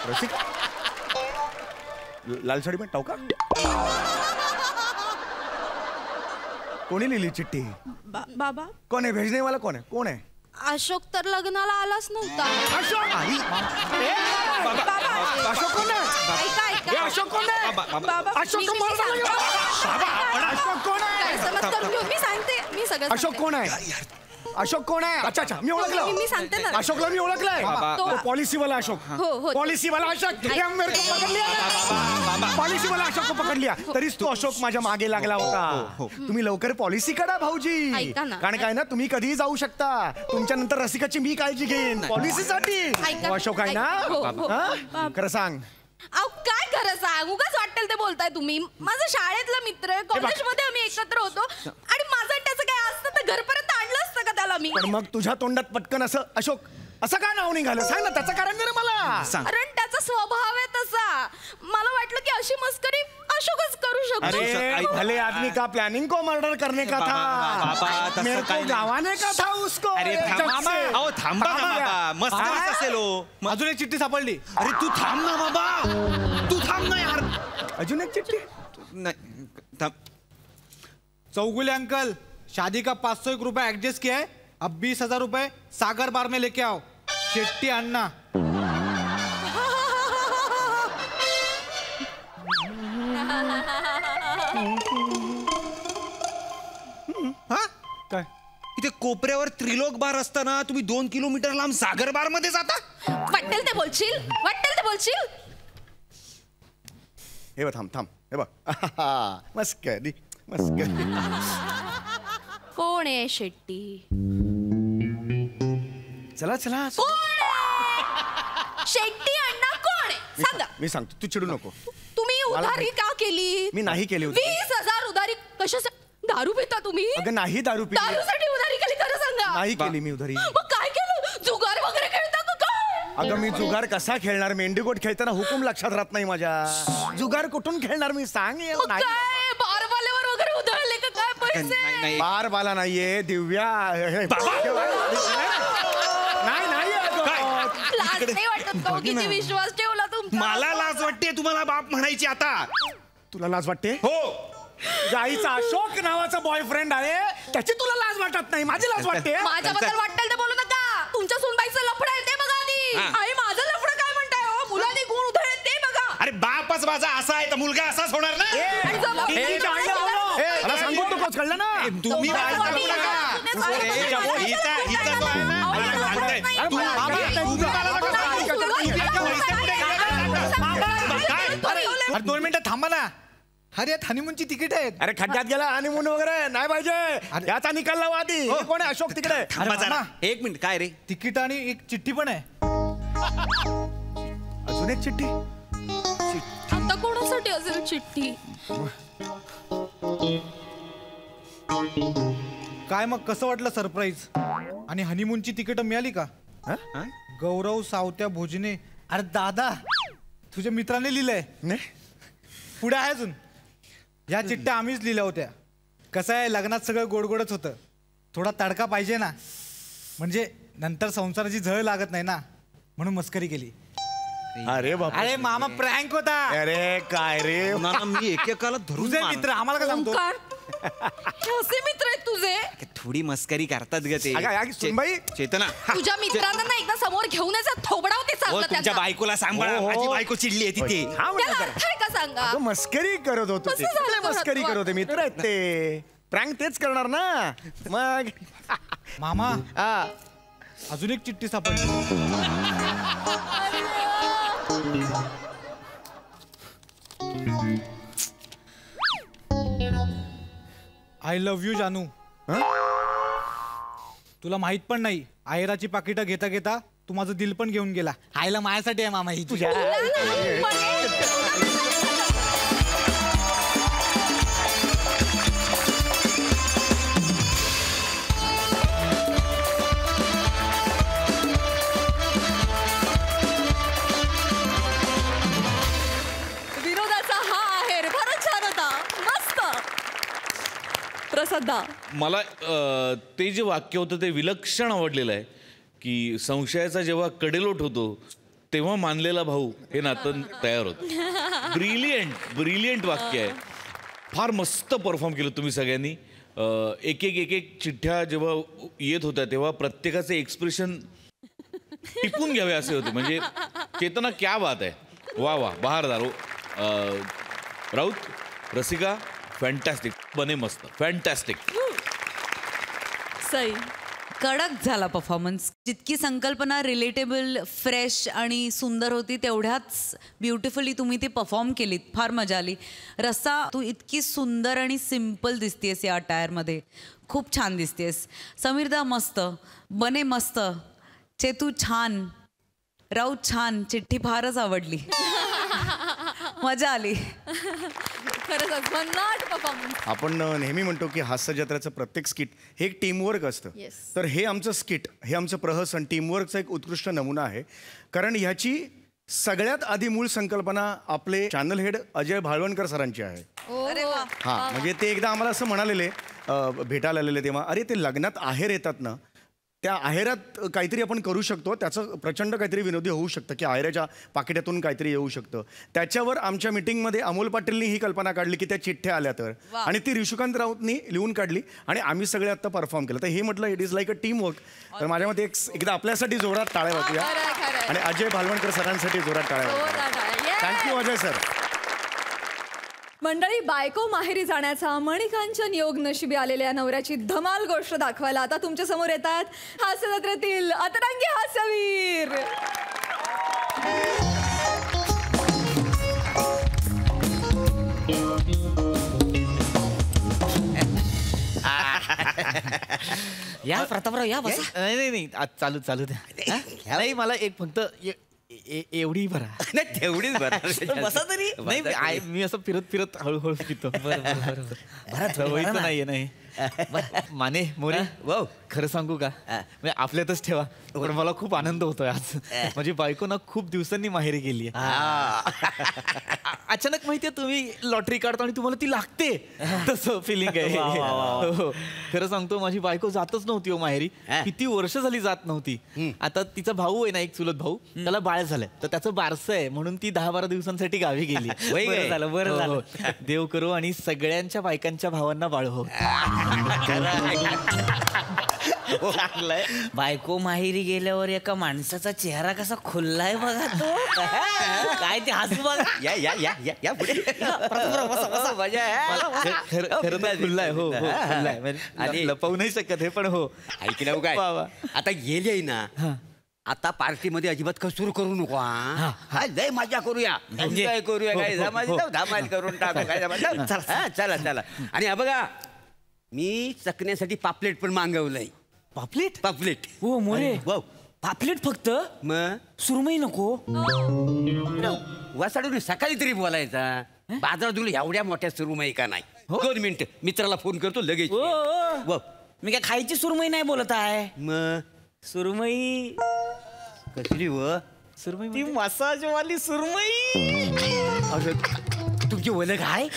रसिका लाल साडी पण टवका. कोणी लिहिली चिठ्ठी? बाबा कोण आहे? भेजनेवाला कोण आहे? कोण आहे? अशोक तर लग्नाला आलाच नव्हता. अशोक कोण आहे? ऐका अशोक कोण आहे? अशोक कोण आहे? समज करून घेऊ. मी सांगते, मी सगळं अशोक कोण आहे? अशोक कोण आहे? अच्छा मी ओळखलं. मी सांगते ना. अशोकला मी ओळखलाय. तो- पॉलिसीवाला अशोक. हो. पॉलिसीवाला अशोक. ये मेरे को पकड़ लिया. पॉलिसीवाला अशोक को पकड लिया. तरीच तो अशोक माझ्या मागे लागला होता. तुम्ही लवकर पॉलिसी काढा भाऊजी. ऐका ना. कारण काय ना, तुम्ही कधीही जाऊ शकता. तुमच्या नंतर रसिकाची मी काळजी घेईन पॉलिसीसाठी. ऐका. अशोक आहे हो, हो. ना? खरं सांग. अहो काय खरं सांग, उगाच वाटेल ते बोलताय तुम्ही. माझा शाळेतला मित्र आहे, कॉलेजमध्ये आम्ही एकत्र होतो. आणि माझं त्याचं काय असतं तर घरपर्यंत आणलं असतं का त्याला मी? पण मग तुझ्या तोंडात पटकन असं अशोक असं का नाव निघालं? सांग ना, त्याचं कारण दे रे मला. कारण त्याचा स्वभाव आहे तसा. मला वाटलं की अशी मस्करी अशोकच करू शकतो. अरे भले आदमी का प्लानिंग को मर्डर करने का था, मेरे को गावाने का था उसको. अरे थांबा ना बाबा, मस्त असेल हो. अजून एक चिठ्ठी सापडली. अरे तू थांब ना बाबा, तू थांब ना यार. अजून एक चिठ्ठी. नाही थांब. चौगुले अंकल, शादी का 501 रुपए एडजस्ट किया है. अब 20,000 रुपए सागर बार में लेके आओ. शेट्टी अन्ना. काय इथे कोपऱ्यावर त्रिलोक बार असताना तुम्ही 2 किलोमीटर लांब सागर बार मध्ये जाता? वाटेल ते बोलशील. हे बघ थांब. हे बघ मस्करी मस्करी. कोण आहे शेट्टी? चला चला शेट्टी अण्णा कोण आहे सांगा. मी सांगतो, तू चिडू नको. तुम्ही उधारी का केली? मी नाही केली उधारी. 20,000 उधारी कशासाठी? दारू पिता तुम्ही? अगं नाही दारू पिली. दारूसाठी उधारी केली खरं सांगा. नाही केली मी उधारी. मग काय केलं? जुगार वगैरे खेळता का काय? अगं मी जुगार कसा खेळणार? मेंढीकोट खेळताना हुकूम लक्षात राहत नाही माझ्या. जुगार कुठून खेळणार मी सांग. मग काय बारवाल्यावर वगैरे उधळले का काय पैसे? बारबाला नाहीये दिव्या. नाही नाही लाज नाही वाटत का? किती विश्वास ठेवला तुमचा. मला लाज वाटते तुम्हाला बाप म्हणायची आता. तुला लाज वाटते? हो. तुझ्या आईचा अशोक नावाचा बॉयफ्रेंड आहे, त्याची तुला लाज वाटत नाही, माझी लाज वाटते. माझ्याबद्दल वाटेल ते बोलू नका. तुमच्या सुनबाईचं लफडं आहे ते बघा आधी. आई माझं लफडं काय म्हणताय हो? मुलांनी गुण उधळले ते बघा. अरे बापच माझा असा आहे तर मुलगा असाच होणार ना. आणि जो मग- मला सांगू नकोस, कळलं ना? तुम्ही काय तुम्ही सांगू नका. हिचा जो आहे ना, मला सांगताय. अरे 2 मिनिटं थांबा ना. अरे हनीमूनची तिकीट आहेत. अरे खड्ड्यात गेला हनीमून वगैरे नाही पाहिजे. याचा निकाल लावा आधी. हे कोण आहे? अशोक तिकडे. थांबा जरा. मामा. एक मिनिट. काय रे? तिकीट आणि एक चिठ्ठी पण आहे. अजून एक चिठ्ठी. आता कोणासाठी असेल चिठ्ठी? काय मग कसं वाटलं सरप्राईज? आणि हनीमूनची तिकीट मिळाली का? गौरव सावत्या भोजने. अरे दादा तुझ्या मित्राने लिहिलंय. नाही पुढे आहे अजून. या चिठ्ठ्या आम्हीच लिहिल्या होत्या. कसं आहे लग्नात सगळं गोडगोडच होतं. थोडा तडका पाहिजे ना, म्हणजे नंतर संसाराची झळ लागत नाही ना, म्हणून मस्करी केली. अरे बाप. अरे मामा प्रँक होता. अरे काय रे. मी एकेकाला तुझे मित्र आम्हाला काय सांगतो? ओंकार, हे असे मित्र आहेत तुझे? थोडी मस्करी करतात ग ते. सुनबाई चेतना तुझ्या मित्रांना ना एकदा समोर घेऊन यायचं थोबडा होते हो, सांगलं तुमच्या त्यांना. बायकोला सांभाळा. हो, हो. माझी बायको चिडली आहे तिथे. हा त्याला म्हणतो अर्थ आहे का सांगा? अगं, मस्करी करत होतो ते. कसं झालं कुठले मस्करी तुझं? करत होते? मित्र आहेत ते. प्रँक तेच करणार ना मग. मामा हा. अजून एक चिठ्ठी सापडली. आय लव्ह यू जानू. तुला माहित पण नाही, आहेराची पाकिटं घेता घेता तू माझं दिल पण घेऊन गेला. आईला माझ्यासाठी आहे मामा ही तुझ्या. विनोदाचा हा आहेर फारच छान होता. मस्त. प्रसादा मला ते जे वाक्य होतं ते विलक्षण आवडलेलं आहे की संशयाचा जेव्हा कडेलोट होतो तेव्हा मानलेला भाऊ हे नातं तयार होतं. ब्रिलियंट वाक्य आहे. फार मस्त परफॉर्म केलं तुम्ही सगळ्यांनी. एक एक चिठ्ठ्या जेव्हा येत होत्या तेव्हा प्रत्येकाचे एक्सप्रेशन टिपून घ्यावे असे होते. म्हणजे चेतना क्या बात आहे. वा वा बहारदार. राऊत रसिका फॅन्टॅस्टिक. बने मस्त फॅन्टॅस्टिक. सई कडक झाला परफॉर्मन्स. जितकी संकल्पना रिलेटेबल फ्रेश आणि सुंदर होती तेवढ्याच ब्युटिफुली तुम्ही ती परफॉर्म केलीत. फार मजा आली. रस्सा तू इतकी सुंदर आणि सिम्पल दिसतेस या अटायरमध्ये. खूप छान दिसतेस. समीरदा मस्त. बने मस्त. चेतू छान. राऊत छान. चिठ्ठी फारच आवडली. मजा आली. खरंच भन्नाट परफॉर्मन्स. आपण नेहमी म्हणतो की हास्य जत्रेचं प्रत्येक स्किट हे एक टीमवर्क असतं. तर हे आमचं स्किट, हे आमचं प्रहसन टीमवर्कचा एक उत्कृष्ट नमुना आहे. कारण ह्याची सगळ्यात आधी मूळ संकल्पना आपले चॅनल हेड अजय भाळवणकर सरांची आहे. हा म्हणजे ते एकदा आम्हाला असं म्हणालेले भेटायला आलेले तेव्हा, अरे ते लग्नात आहेर येतात ना, त्या आहेरात काहीतरी आपण करू शकतो. त्याचं प्रचंड काहीतरी विनोदी होऊ शकतं की आहेराच्या पाकिटातून काहीतरी येऊ शकतं. त्याच्यावर आमच्या मिटिंगमध्ये अमोल पाटीलनी ही कल्पना काढली की त्या चिठ्ठ्या आल्या तर, आणि ती ऋषिकांत राऊतनी लिहून काढली आणि आम्ही सगळे आता परफॉर्म केलं. तर हे म्हटलं it is like a team work. तर माझ्या मते एकदा आपल्यासाठी जोरात टाळ्या वाजूया आणि अजय भालवणकर सरांसाठी जोरात टाळ्या वाजूया. Thank you Ajay sir. मंडळी, बायको माहेरी जाण्याचा मणिकांचन योग नशिबी आलेल्या नवऱ्याची धमाल गोष्ट दाखवायला आता तुमच्या समोर येतात हास्य जत्रेतील अतरंगी हास्यवीर. या प्रतापराव या बसा. नाही नाही नाही आज चालू चालू द्या नाही मला एक फक्त एवढी भरा नाही तेवढीच बरं बसा तरी नाही मी असं फिरत फिरत हळूहळू पितो सवयीचं नाहीये नाही माने मोरे वाव खरं सांगू का म्हणजे आपल्यातच ठेवा पण मला खूप आनंद होतोय आज माझी बायको ना खूप दिवसांनी माहेरी गेली अचानक माहितीये तुम्ही लॉटरी काढता आणि तुम्हाला ती लागते तसं फिलिंग आहे हो. खरं सांगतो माझी बायको जातच नव्हती हो माहेरी किती वर्ष झाली जात नव्हती आता तिचा भाऊ आहे ना एक चुलत भाऊ त्याला बाळ झालंय तर त्याचं बारसं आहे म्हणून ती 10-12 दिवसांसाठी गावी गेली बरं झालं, बरं झालं. देव करो आणि सगळ्यांच्या बायकांच्या भावांना बाळ हो चांगलंय. बायको माहेरी गेल्यावर एका माणसाचा चेहरा कसा खुल्लाय बघा तो. काय ते हसू बघा. या या या या या पुढे बसा बसा मजा आहे. खरं तर खुल्लाय हो खुल्लाय लपवू नाही शकत हे पण हो ऐकलं काय आता गेले ना आता पार्टीमध्ये अजिबात कसूर करू नको हा लय मजा करूया एन्जॉय करूया काय धमाल करून टाकू काय चला चला आणि हा बघा मी चकण्यासाठी पापलेट पण मागवलंय. पापलेट पापलेट हो मोरे वाव पापलेट फक्त मग सुरमई नको वासाडून सकाळी तरी बोलायचा बाजारात तुला एवढ्या मोठ्या सुरुमई का नाही 2 मिनिट मित्राला फोन करतो लगेच मी काय खायची सुरमई नाही बोलत आहे मग सुरमई कसली व सुरमई ती मसाजवाली सुरमई तुमची ओळख आहे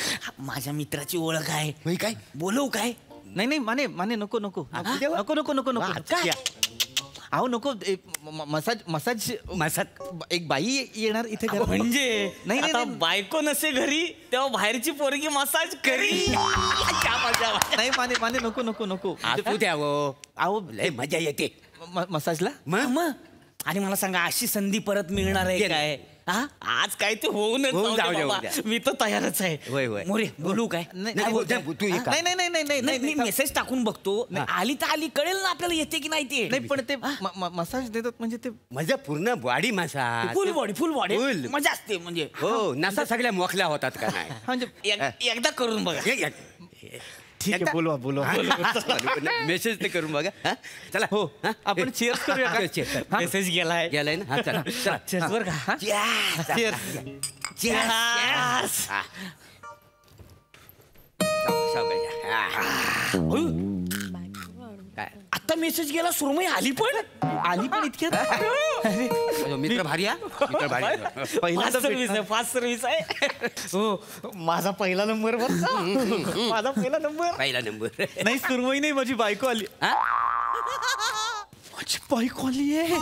माझ्या मित्राची ओळख आहे काय बोलव काय नाही नाही माने माने नको नको नको नको नको नको अहो नको मसाज मसाज मसाज एक बाई येणार इथे म्हणजे नाही आता बायको नसे घरी तेव्हा बाहेरची पोरगी मसाज करी नाही माने माने नको नको नको तू द्यावं अहो लय मजा येते मसाजला मग आणि मला सांगा अशी संधी परत मिळणार आहे काय आज काय ते होऊनच जाऊ दे बाबा. मी तर तयारच आहे होय होय मोरे बोलू काय तू नाही नाही नाही नाही नाही मी मेसेज टाकून बघतो आली तर आली कळेल ना आपल्याला येते की नाही ते नाही पण ते मसाज देतात म्हणजे ते माझ्या पूर्ण बॉडी मसाज फुल बॉडी मजा असते म्हणजे हो नसा सगळ्या मोकल्या होतात का नाही म्हणजे एकदा करून बघा ठीक आहे बोलवा मेसेज ते करून बघा चला हो आपण चेअर्स करूया का मेसेज गेलाय ना चला चेअर्स बर का चेअर्स आता मेसेज गेला सुरमई आली पण इतक्यात मित्र भारी मित्र भारी पहिला फास्ट सर्व्हिस आहे हो माझा पहिला नंबर माझा पहिला नंबर नाही सुरमई नाही माझी बायको आली माझी बायको आली आहे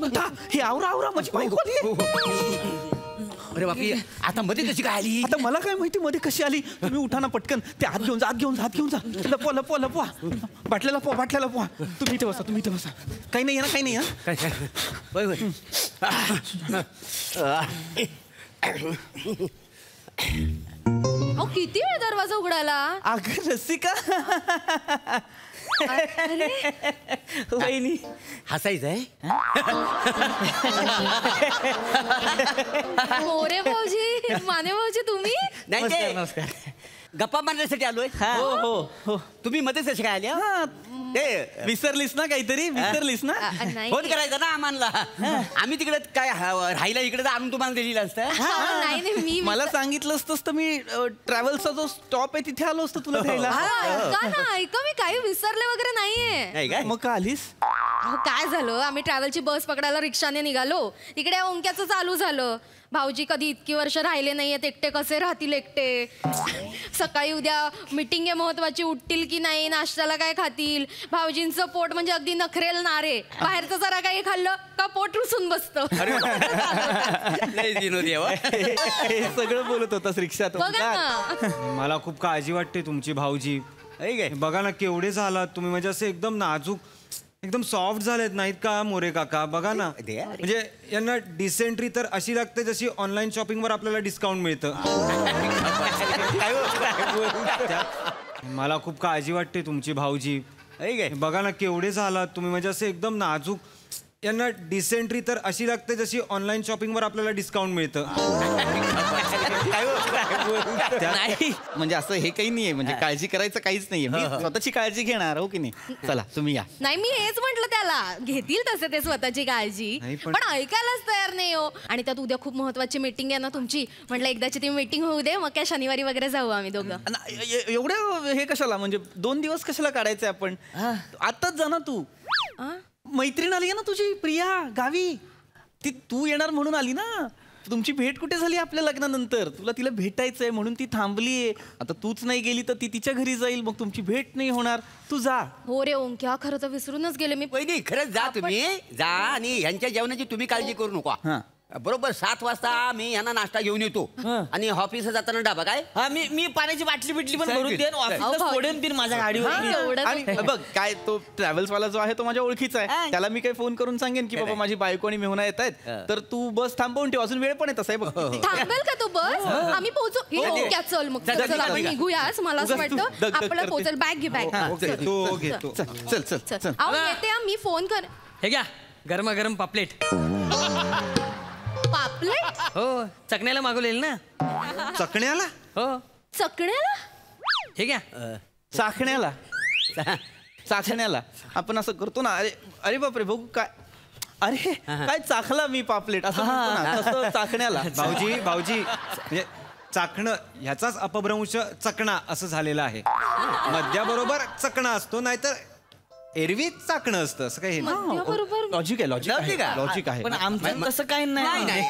उठा हे आवरा माझी बायको आली अरे बापरे आता मध्ये कशी काय आली आता मला काय माहिती मध्ये कशी आली तुम्ही उठा ना पटकन ते हात घेऊन जा लपवा बाटल्याला पोहा तुम्ही इथे बसा काही नाही ना काही नाही होय होय किती वेळ दरवाजा उघडाला अगं रसिका वहिनी हसायचंय मोरे भाऊजी माने भाऊजी तुम्ही नाही नमस्कार गप्पा मारण्यासाठी आलोय हो तुम्ही मध्येच कशी काय आल्या ते विसरलीस ना काहीतरी विसरलीस ना नाही फोन करायचा ना आम्हाला आम्ही तिकडे काय राहायला इकडे आणून तुम्हाला दिलेलं असतं नाही मी मला सांगितलं असतंस तर मी ट्रॅव्हल्सचा जो स्टॉप आहे तिथे आलो असतो तुला घ्यायला का ना ऐका मी काही विसरले वगैरे नाहीये मग का आलीस अहो काय झालं आम्ही ट्रॅव्हलची बस पकडायला रिक्षाने निघालो तिकडे ओंक्याचं चालू झालं भाऊजी कधी इतकी वर्ष राहिले नाहीयेत एकटे कसे राहतील एकटे सकाळी उद्या मीटिंग आहे महत्वाची उठतील की नाही नाश्त्याला काय खातील भाऊजींचं पोट म्हणजे अगदी नखरेल नारे बाहेरचं जरा काही खाल्लं का पोट रुसून बसतं हे सगळं बोलत होतास रिक्षात बघा ना मला खूप काळजी वाटते तुमची भाऊजी बघा ना केवढे झालात तुम्ही म्हणजे असे एकदम नाजूक एकदम सॉफ्ट झालेत नाहीत का मोरे काका बघा ना म्हणजे यांना डिसेंट्री तर अशी लागते जशी ऑनलाईन शॉपिंगवर आपल्याला डिस्काउंट मिळतं मला खूप काळजी वाटते तुमची भाऊजी बघा ना केवढे झालात तुम्ही म्हणजे असे एकदम नाजूक यांना डिसेंट्री तर अशी लागते जशी ऑनलाईन शॉपिंगवर आपल्याला डिस्काउंट मिळतं. नाही म्हणजे असं हे काही नाहीये, म्हणजे काळजी करायचं काहीच नाहीये. मी स्वतःची काळजी घेणार हो की नाही. चला तुम्ही या. नाही मी हेच म्हंटल त्याला, घेतील तसे ते स्वतःची काळजी, नाही, पण ऐकायलाच तयार नाही हो. आणि त्यात उद्या खूप महत्वाची मीटिंग आहे ना तुमची, म्हटलं एकदाची ती मीटिंग होऊ दे, मग काय शनिवारी वगैरे जाऊ आम्ही दोघं. एवढं हे कशाला, म्हणजे 2 दिवस कशाला काढायचे आपण. आताच जा ना तू. मैत्रीण आली ना तुझी प्रिया गावी, ती तू येणार म्हणून आली ना. तुमची भेट कुठे झाली आपल्या लग्नानंतर. तुला तिला भेटायचंय म्हणून ती थांबलीये. आता तूच नाही गेली तर ती तिच्या घरी जाईल, मग तुमची भेट नाही होणार. तू जा. हो रे ओंक्या, खरं तर विसरूनच गेले मी. वहिनी खरंच जा तुम्ही, जा आणि यांच्या जेवणाची तुम्ही काळजी करू नका. बरोबर 7 वाजता मी यांना नाश्ता घेऊन येतो आणि ऑफिसला जाताना डबा काय. मी पाण्याची बाटली बिटली पण भरून देईन, ऑफिसला सोडेन बिन माझ्या गाडीवर. आणि बघ काय तो ट्रॅव्हल्स वाला जो आहे तो माझ्या ओळखीचा आहे. त्याला मी काही फोन करून सांगेन की बाबा माझी बायको आणि मेहुणा येत आहेत, तर तू बस थांबवून ठेव. अजून वेळ पण येत आहे बघ. थांबेल का तू बस? आम्ही पोहोचू. ओंक्या चल मग, चल आपण निघूयाच. मला असं वाटतं आपल्याला पोहोचेल. बॅग घे, बॅग. चल चल चल. अहो येते मी फोन कर. हे घ्या गरमागरम पापलेट. पापलेट? हो, चकण्याला मागवलेलं ना. चकण्याला? हो. चकण्याला? हे घ्या चाखण्याला. चाखण्याला आपण असं करतो ना. अरे अरे बापरे बघू काय. अरे काय चाखला मी पापलेट असं म्हणतो ना, तसं चाखण्याला. भाऊजी म्हणजे चाकणं ह्याचाच अपभ्रंश चकणा असं झालेलं आहे. मद्याबरोबर चकणा असतो, नाहीतर एरवी चाकणं असतं. असं काही लॉजिक आहे. लॉजिक आहे. पण आमचं तसं काही नाही.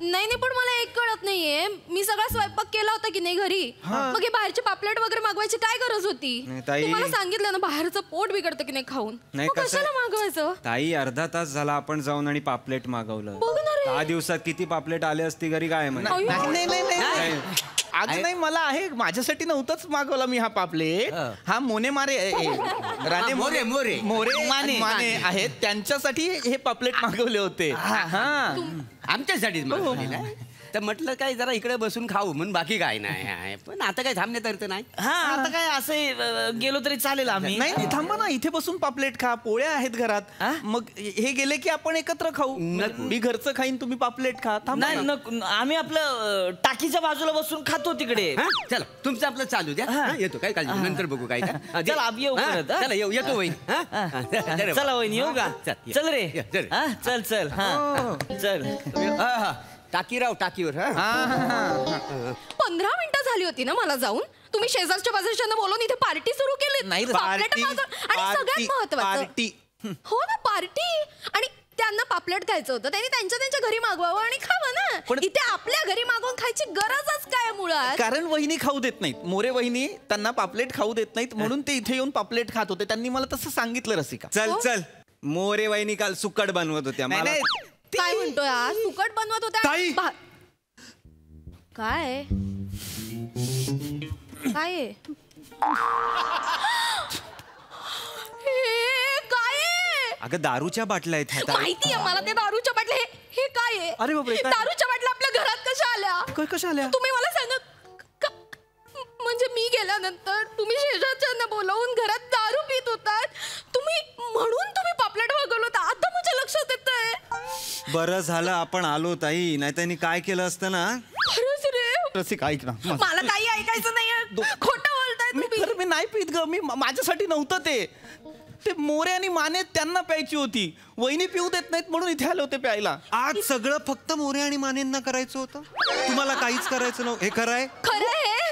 नाही पण मला एक कळत नाहीये, मी सगळा स्वयंपाक केला होता की नाही घरी, मग हे बाहेरचे पापलेट वगैरे मागवायची काय गरज होती? तुम्हाला सांगितलं ना बाहेरचं पोट बिघडतं की नाही खाऊन, कशाला मागवायचं? ताई अर्धा तास झाला आपण जाऊन आणि पापलेट मागवलं. 10 दिवसात किती पापलेट आले असते घरी काय नाही. आज नाही, मला आहे. माझ्यासाठी नव्हतंच मागवला मी हा पापलेट. हा मोने मारे राणे मोरे माने आहेत, त्यांच्यासाठी हे पापलेट मागवले होते. आमच्यासाठीच मागवलेलं आहे. तर म्हटलं काय जरा इकडे बसून खाऊ म्हणून, बाकी काय नाही. पण आता काय थांबण्यात अर्थ नाही. आता काय असे गेलो तरी चालेल आम्ही. नाही थांबा ना, इथे बसून पापलेट खा. पोळ्या आहेत घरात. मग हे गेले की आपण एकत्र खाऊ. मी घरचं खाईन, तुम्ही पापलेट खा. नाही, आम्ही आपलं टाकीच्या बाजूला बसून खातो तिकडे. चला तुमचं आपलं चालू द्या. येतो काय काळजी, नंतर बघू काय. चला येऊ. चला येतो वहीन. चला वहीन येऊ का? चल रे. चल चल चल. टाकीराव टाकीवर. 15 मिनिटं झाली होती ना मला जाऊन. तुम्ही शेजारच्या बाजूच्या बोलून इथे पार्टी सुरू केली. नाही, आणि सगळ्यात महत्वाचं हो ना पार्टी. आणि त्यांना पापलेट खायचं होतं, त्यांनी त्यांच्या घरी मागवावं आणि खावं ना. इथे आपल्या घरी मागवून खायची गरजच काय मुळात? कारण वहिनी खाऊ देत नाहीत. मोरे वहिनी त्यांना पापलेट खाऊ देत नाहीत, म्हणून ते इथे येऊन पापलेट खात होते. त्यांनी मला तसं सांगितलं. रसिका चल मोरे वहिनी काल सुकट बनवत होत्या. काय म्हणतोय आज? सुकट बनवत होत्या? काय काय अगं दारूच्या बाटल्या आहेत. माहितीये मला ते दारूच्या बाटल्या. हे काय आहे? अरे बापरे, दारूच्या बाटल्या आपल्या घरात कशा आल्या? कशा आल्या? तुम्ही मला सांगा. म्हणजे मी गेल्यानंतर तुम्ही शेजारच्यांना बोलावून घरात दारू पित होतात, म्हणून तुम्ही पापलेट मागवलं होतं. आता माझ्या लक्षात येतंय. बरं झालं आपण आलो ताई, नाही त्यांनी काय केलं असतं ना. खरंच रे. रसिका ऐक ना, मला काही ऐकायचं नाहीये. खोटं बोलताय तुम्ही. मी नाही पित ग. मी माझ्यासाठी नव्हतं ते मोरे आणि माने त्यांना प्यायची होती. वहिनी पिऊ देत नाहीत म्हणून इथे आले होते प्यायला. आज सगळं फक्त मोरे आणि मानेंना करायचं होतं, तुम्हाला काहीच करायचं नव्हतं. हे खरं आहे?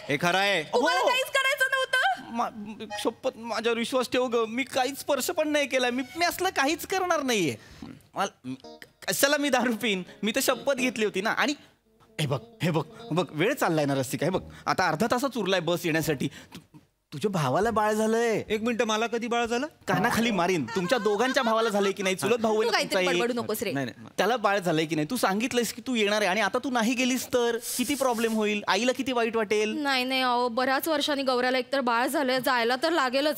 हे खरं आहे. तुम्हाला काहीच करायचं नव्हतं? शपथ माझ्यावर विश्वास ठेव ग. मी काहीच स्पर्श पण नाही केला. मी असलं काहीच करणार नाहीये. कशाला मी दारू पिईन? मी तर शपथ घेतली होती ना. आणि हे बघ वेळ चाललाय ना रसिका. हे बघ आता अर्धा तासाच उरलाय बस येण्यासाठी. तुझ्या भावाला बाळ झालंय. 1 मिनिट, मला कधी बाळ झालं? कानाखाली मारीन. तुमच्या दोघांच्या भावाला झालंय की नाही? चुलत भाऊ नाही, त्याला बाळ झालंय की नाही? तू सांगितलंयस की तू येणार आहे आणि आता तू नाही गेलीस तर किती प्रॉब्लेम होईल? आईला किती वाईट वाटेल. नाही अहो, बऱ्याच वर्षांनी गौऱ्याला एकतर बाळ झालंय, जायला तर लागेलच.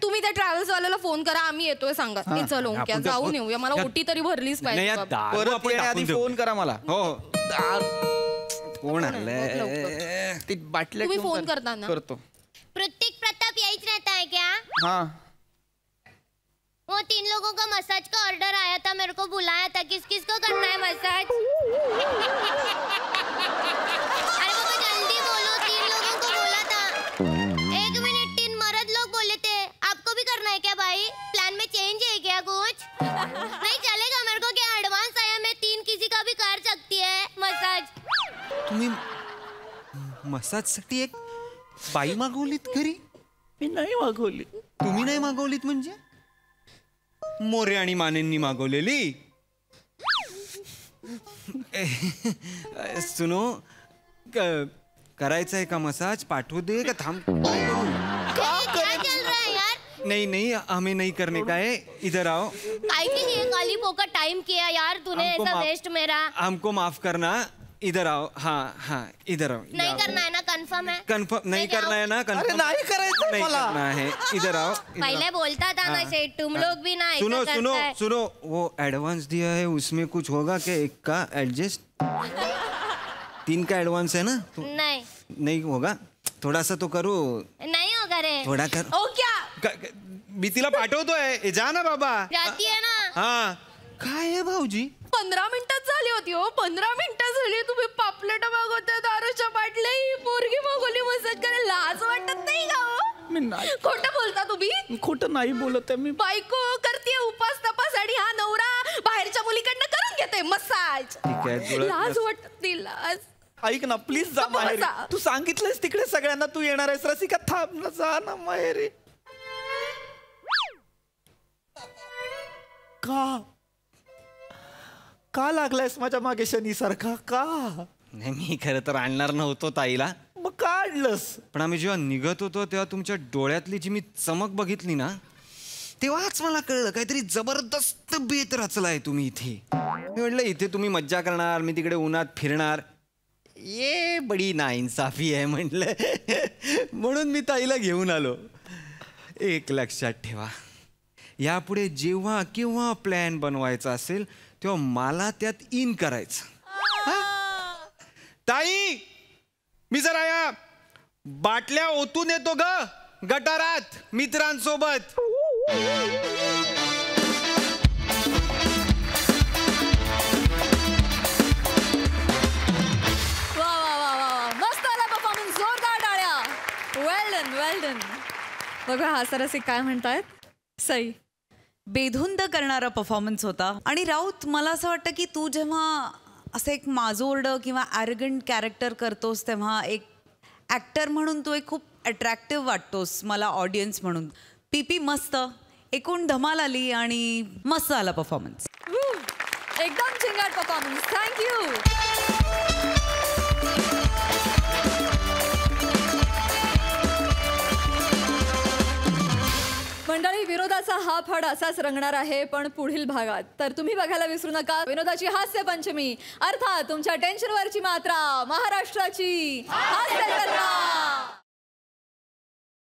तुम्ही त्या ट्रॅव्हल्स वाल्याला फोन करा, आम्ही येतोय सांगा. चलो जाऊन येऊया. मला ओटी तरी भरलीच पाहिजे. आधी फोन करा मला. हो कोण आलंय? ती बाटल्या तुम्ही फोन करताना करतो. प्रत्येक प्रताप यायच रहता है क्या? हाँ वो 3 लोगों का मसाज का ऑर्डर आया था, मेरे को बुलाया था, किस किस को करना है मसाज? अरे बाबा जल्दी बोलो, 3 लोगों को बोला था। 1 मिनट, 3 मर्द लोग बोले थे, आपको भी करना है क्या भाई? प्लान में चेंज है क्या कुछ? नहीं चलेगा मेरे को, क्या एडवांस आया, मैं 3 किसी का भी कर सकती है मसाज। तुम्ही मसाजसाठी एक बाई मागवलीत घरी? मी नाही मागवली. तुम्ही नाही मागवलीत म्हणजे? मोरे आणि मानेंनी मागवलेली. सुनो, करायचा आहे का मसाज? पाठवू दे का थांब? क्या चल रहा है यार? नहीं नहीं, हमें नहीं करने का है. इधर आओ. काहे के लिए खाली फोकट टाइम किया यार तूने, ऐसा वेस्ट मेरा. हमको माफ करना. इधर आओ. हाँ हाँ, इधर आओ. नहीं करना है ना, कंफर्म है? कंफर्म नहीं करना है ना? अरे नाही करायचं नहीं मला. करना है. इधर आओ. पहले बोलता था ना सेठ, तुम लोग भी ना ऐसा सुनो सुनो करता है. सुनो, वो एडवांस दिया है, उसमें कुछ होगा क्या? एक का एडजस्ट? 3 का एडवांस है ना? नहीं नहीं होगा? थोड़ा सा तो करो. नहीं होगा रे. थोड़ा कर. ओ क्या मी तिला पाठवतोय. जा ना बाबा. जाती है ना. हाँ. काय आहे भाऊजी? 15 मिनिटात झाली होती हो. 15 मिनिटं झाली, तुम्ही पापलेट मागवताय, दारूच्या बाटल्या, पोरगी मागवली मसाज करायला. लाज वाटत नाही का हो? मी नाही. खोटं बोलता तुम्ही? खोटं नाही बोलत आहे मी. बायको करते उपास तपास आणि हा नवरा बाहेरच्या मुलीकडनं करून घेते मसाज. ठीक आहे. लाज वाटत नाही, लाज. ऐक ना प्लीज, जा माहेरी. तू सांगितलंस तिकडे सगळ्यांना तू येणार आहेस. रसिका थांब ना, जा ना माहेरी. का लागलायस माझ्या मागे शनी सारखा? का? नाही, मी खरं तर आणणार नव्हतो ताईला. मग का आणलंस? पण आम्ही जेव्हा निघत होतो तेव्हा तुमच्या डोळ्यातली जी मी चमक बघितली ना, तेव्हाच मला कळलं काहीतरी जबरदस्त बेत रचलाय तुम्ही इथे. मी म्हटलं इथे तुम्ही मज्जा करणार, मी तिकडे उन्हात फिरणार. ये बडी नाइंसाफी आहे म्हटलं. म्हणून मी ताईला घेऊन आलो. एक लक्षात ठेवा, यापुढे जेव्हा केव्हा प्लॅन बनवायचा असेल तेव्हा मला त्यात इन करायचं. ताई, मी जरा या बाटल्या ओतून येतो ग गटारात मित्रांसोबत. वा वा वा वा, मस्त आला परफॉर्मन्स, जोरदार टाळ्या. वेल डन, वेल डन. बघा हा सरसिक काय म्हणतायत. सई, बेधुंद करणारा परफॉर्मन्स होता. आणि राऊत, मला असं वाटतं की तू जेव्हा असं एक माजोरडं किंवा ॲरोगंट कॅरेक्टर करतोस तेव्हा एक ॲक्टर म्हणून तू एक खूप अट्रॅक्टिव्ह वाटतोस मला ऑडियन्स म्हणून. पीपी मस्त, एकूण धमाल आली आणि मस्त आला परफॉर्मन्स. एकदम चिंगाट परफॉर्मन्स. थँक्यू. मंडळी, विनोदाचा हा फड असाच रंगणार आहे पण पुढील भागात. तर तुम्ही बघायला विसरू नका विनोदाची हास्य पंचमी, अर्थात तुमच्या टेन्शनवरची मात्रा, महाराष्ट्राची हास्य कला.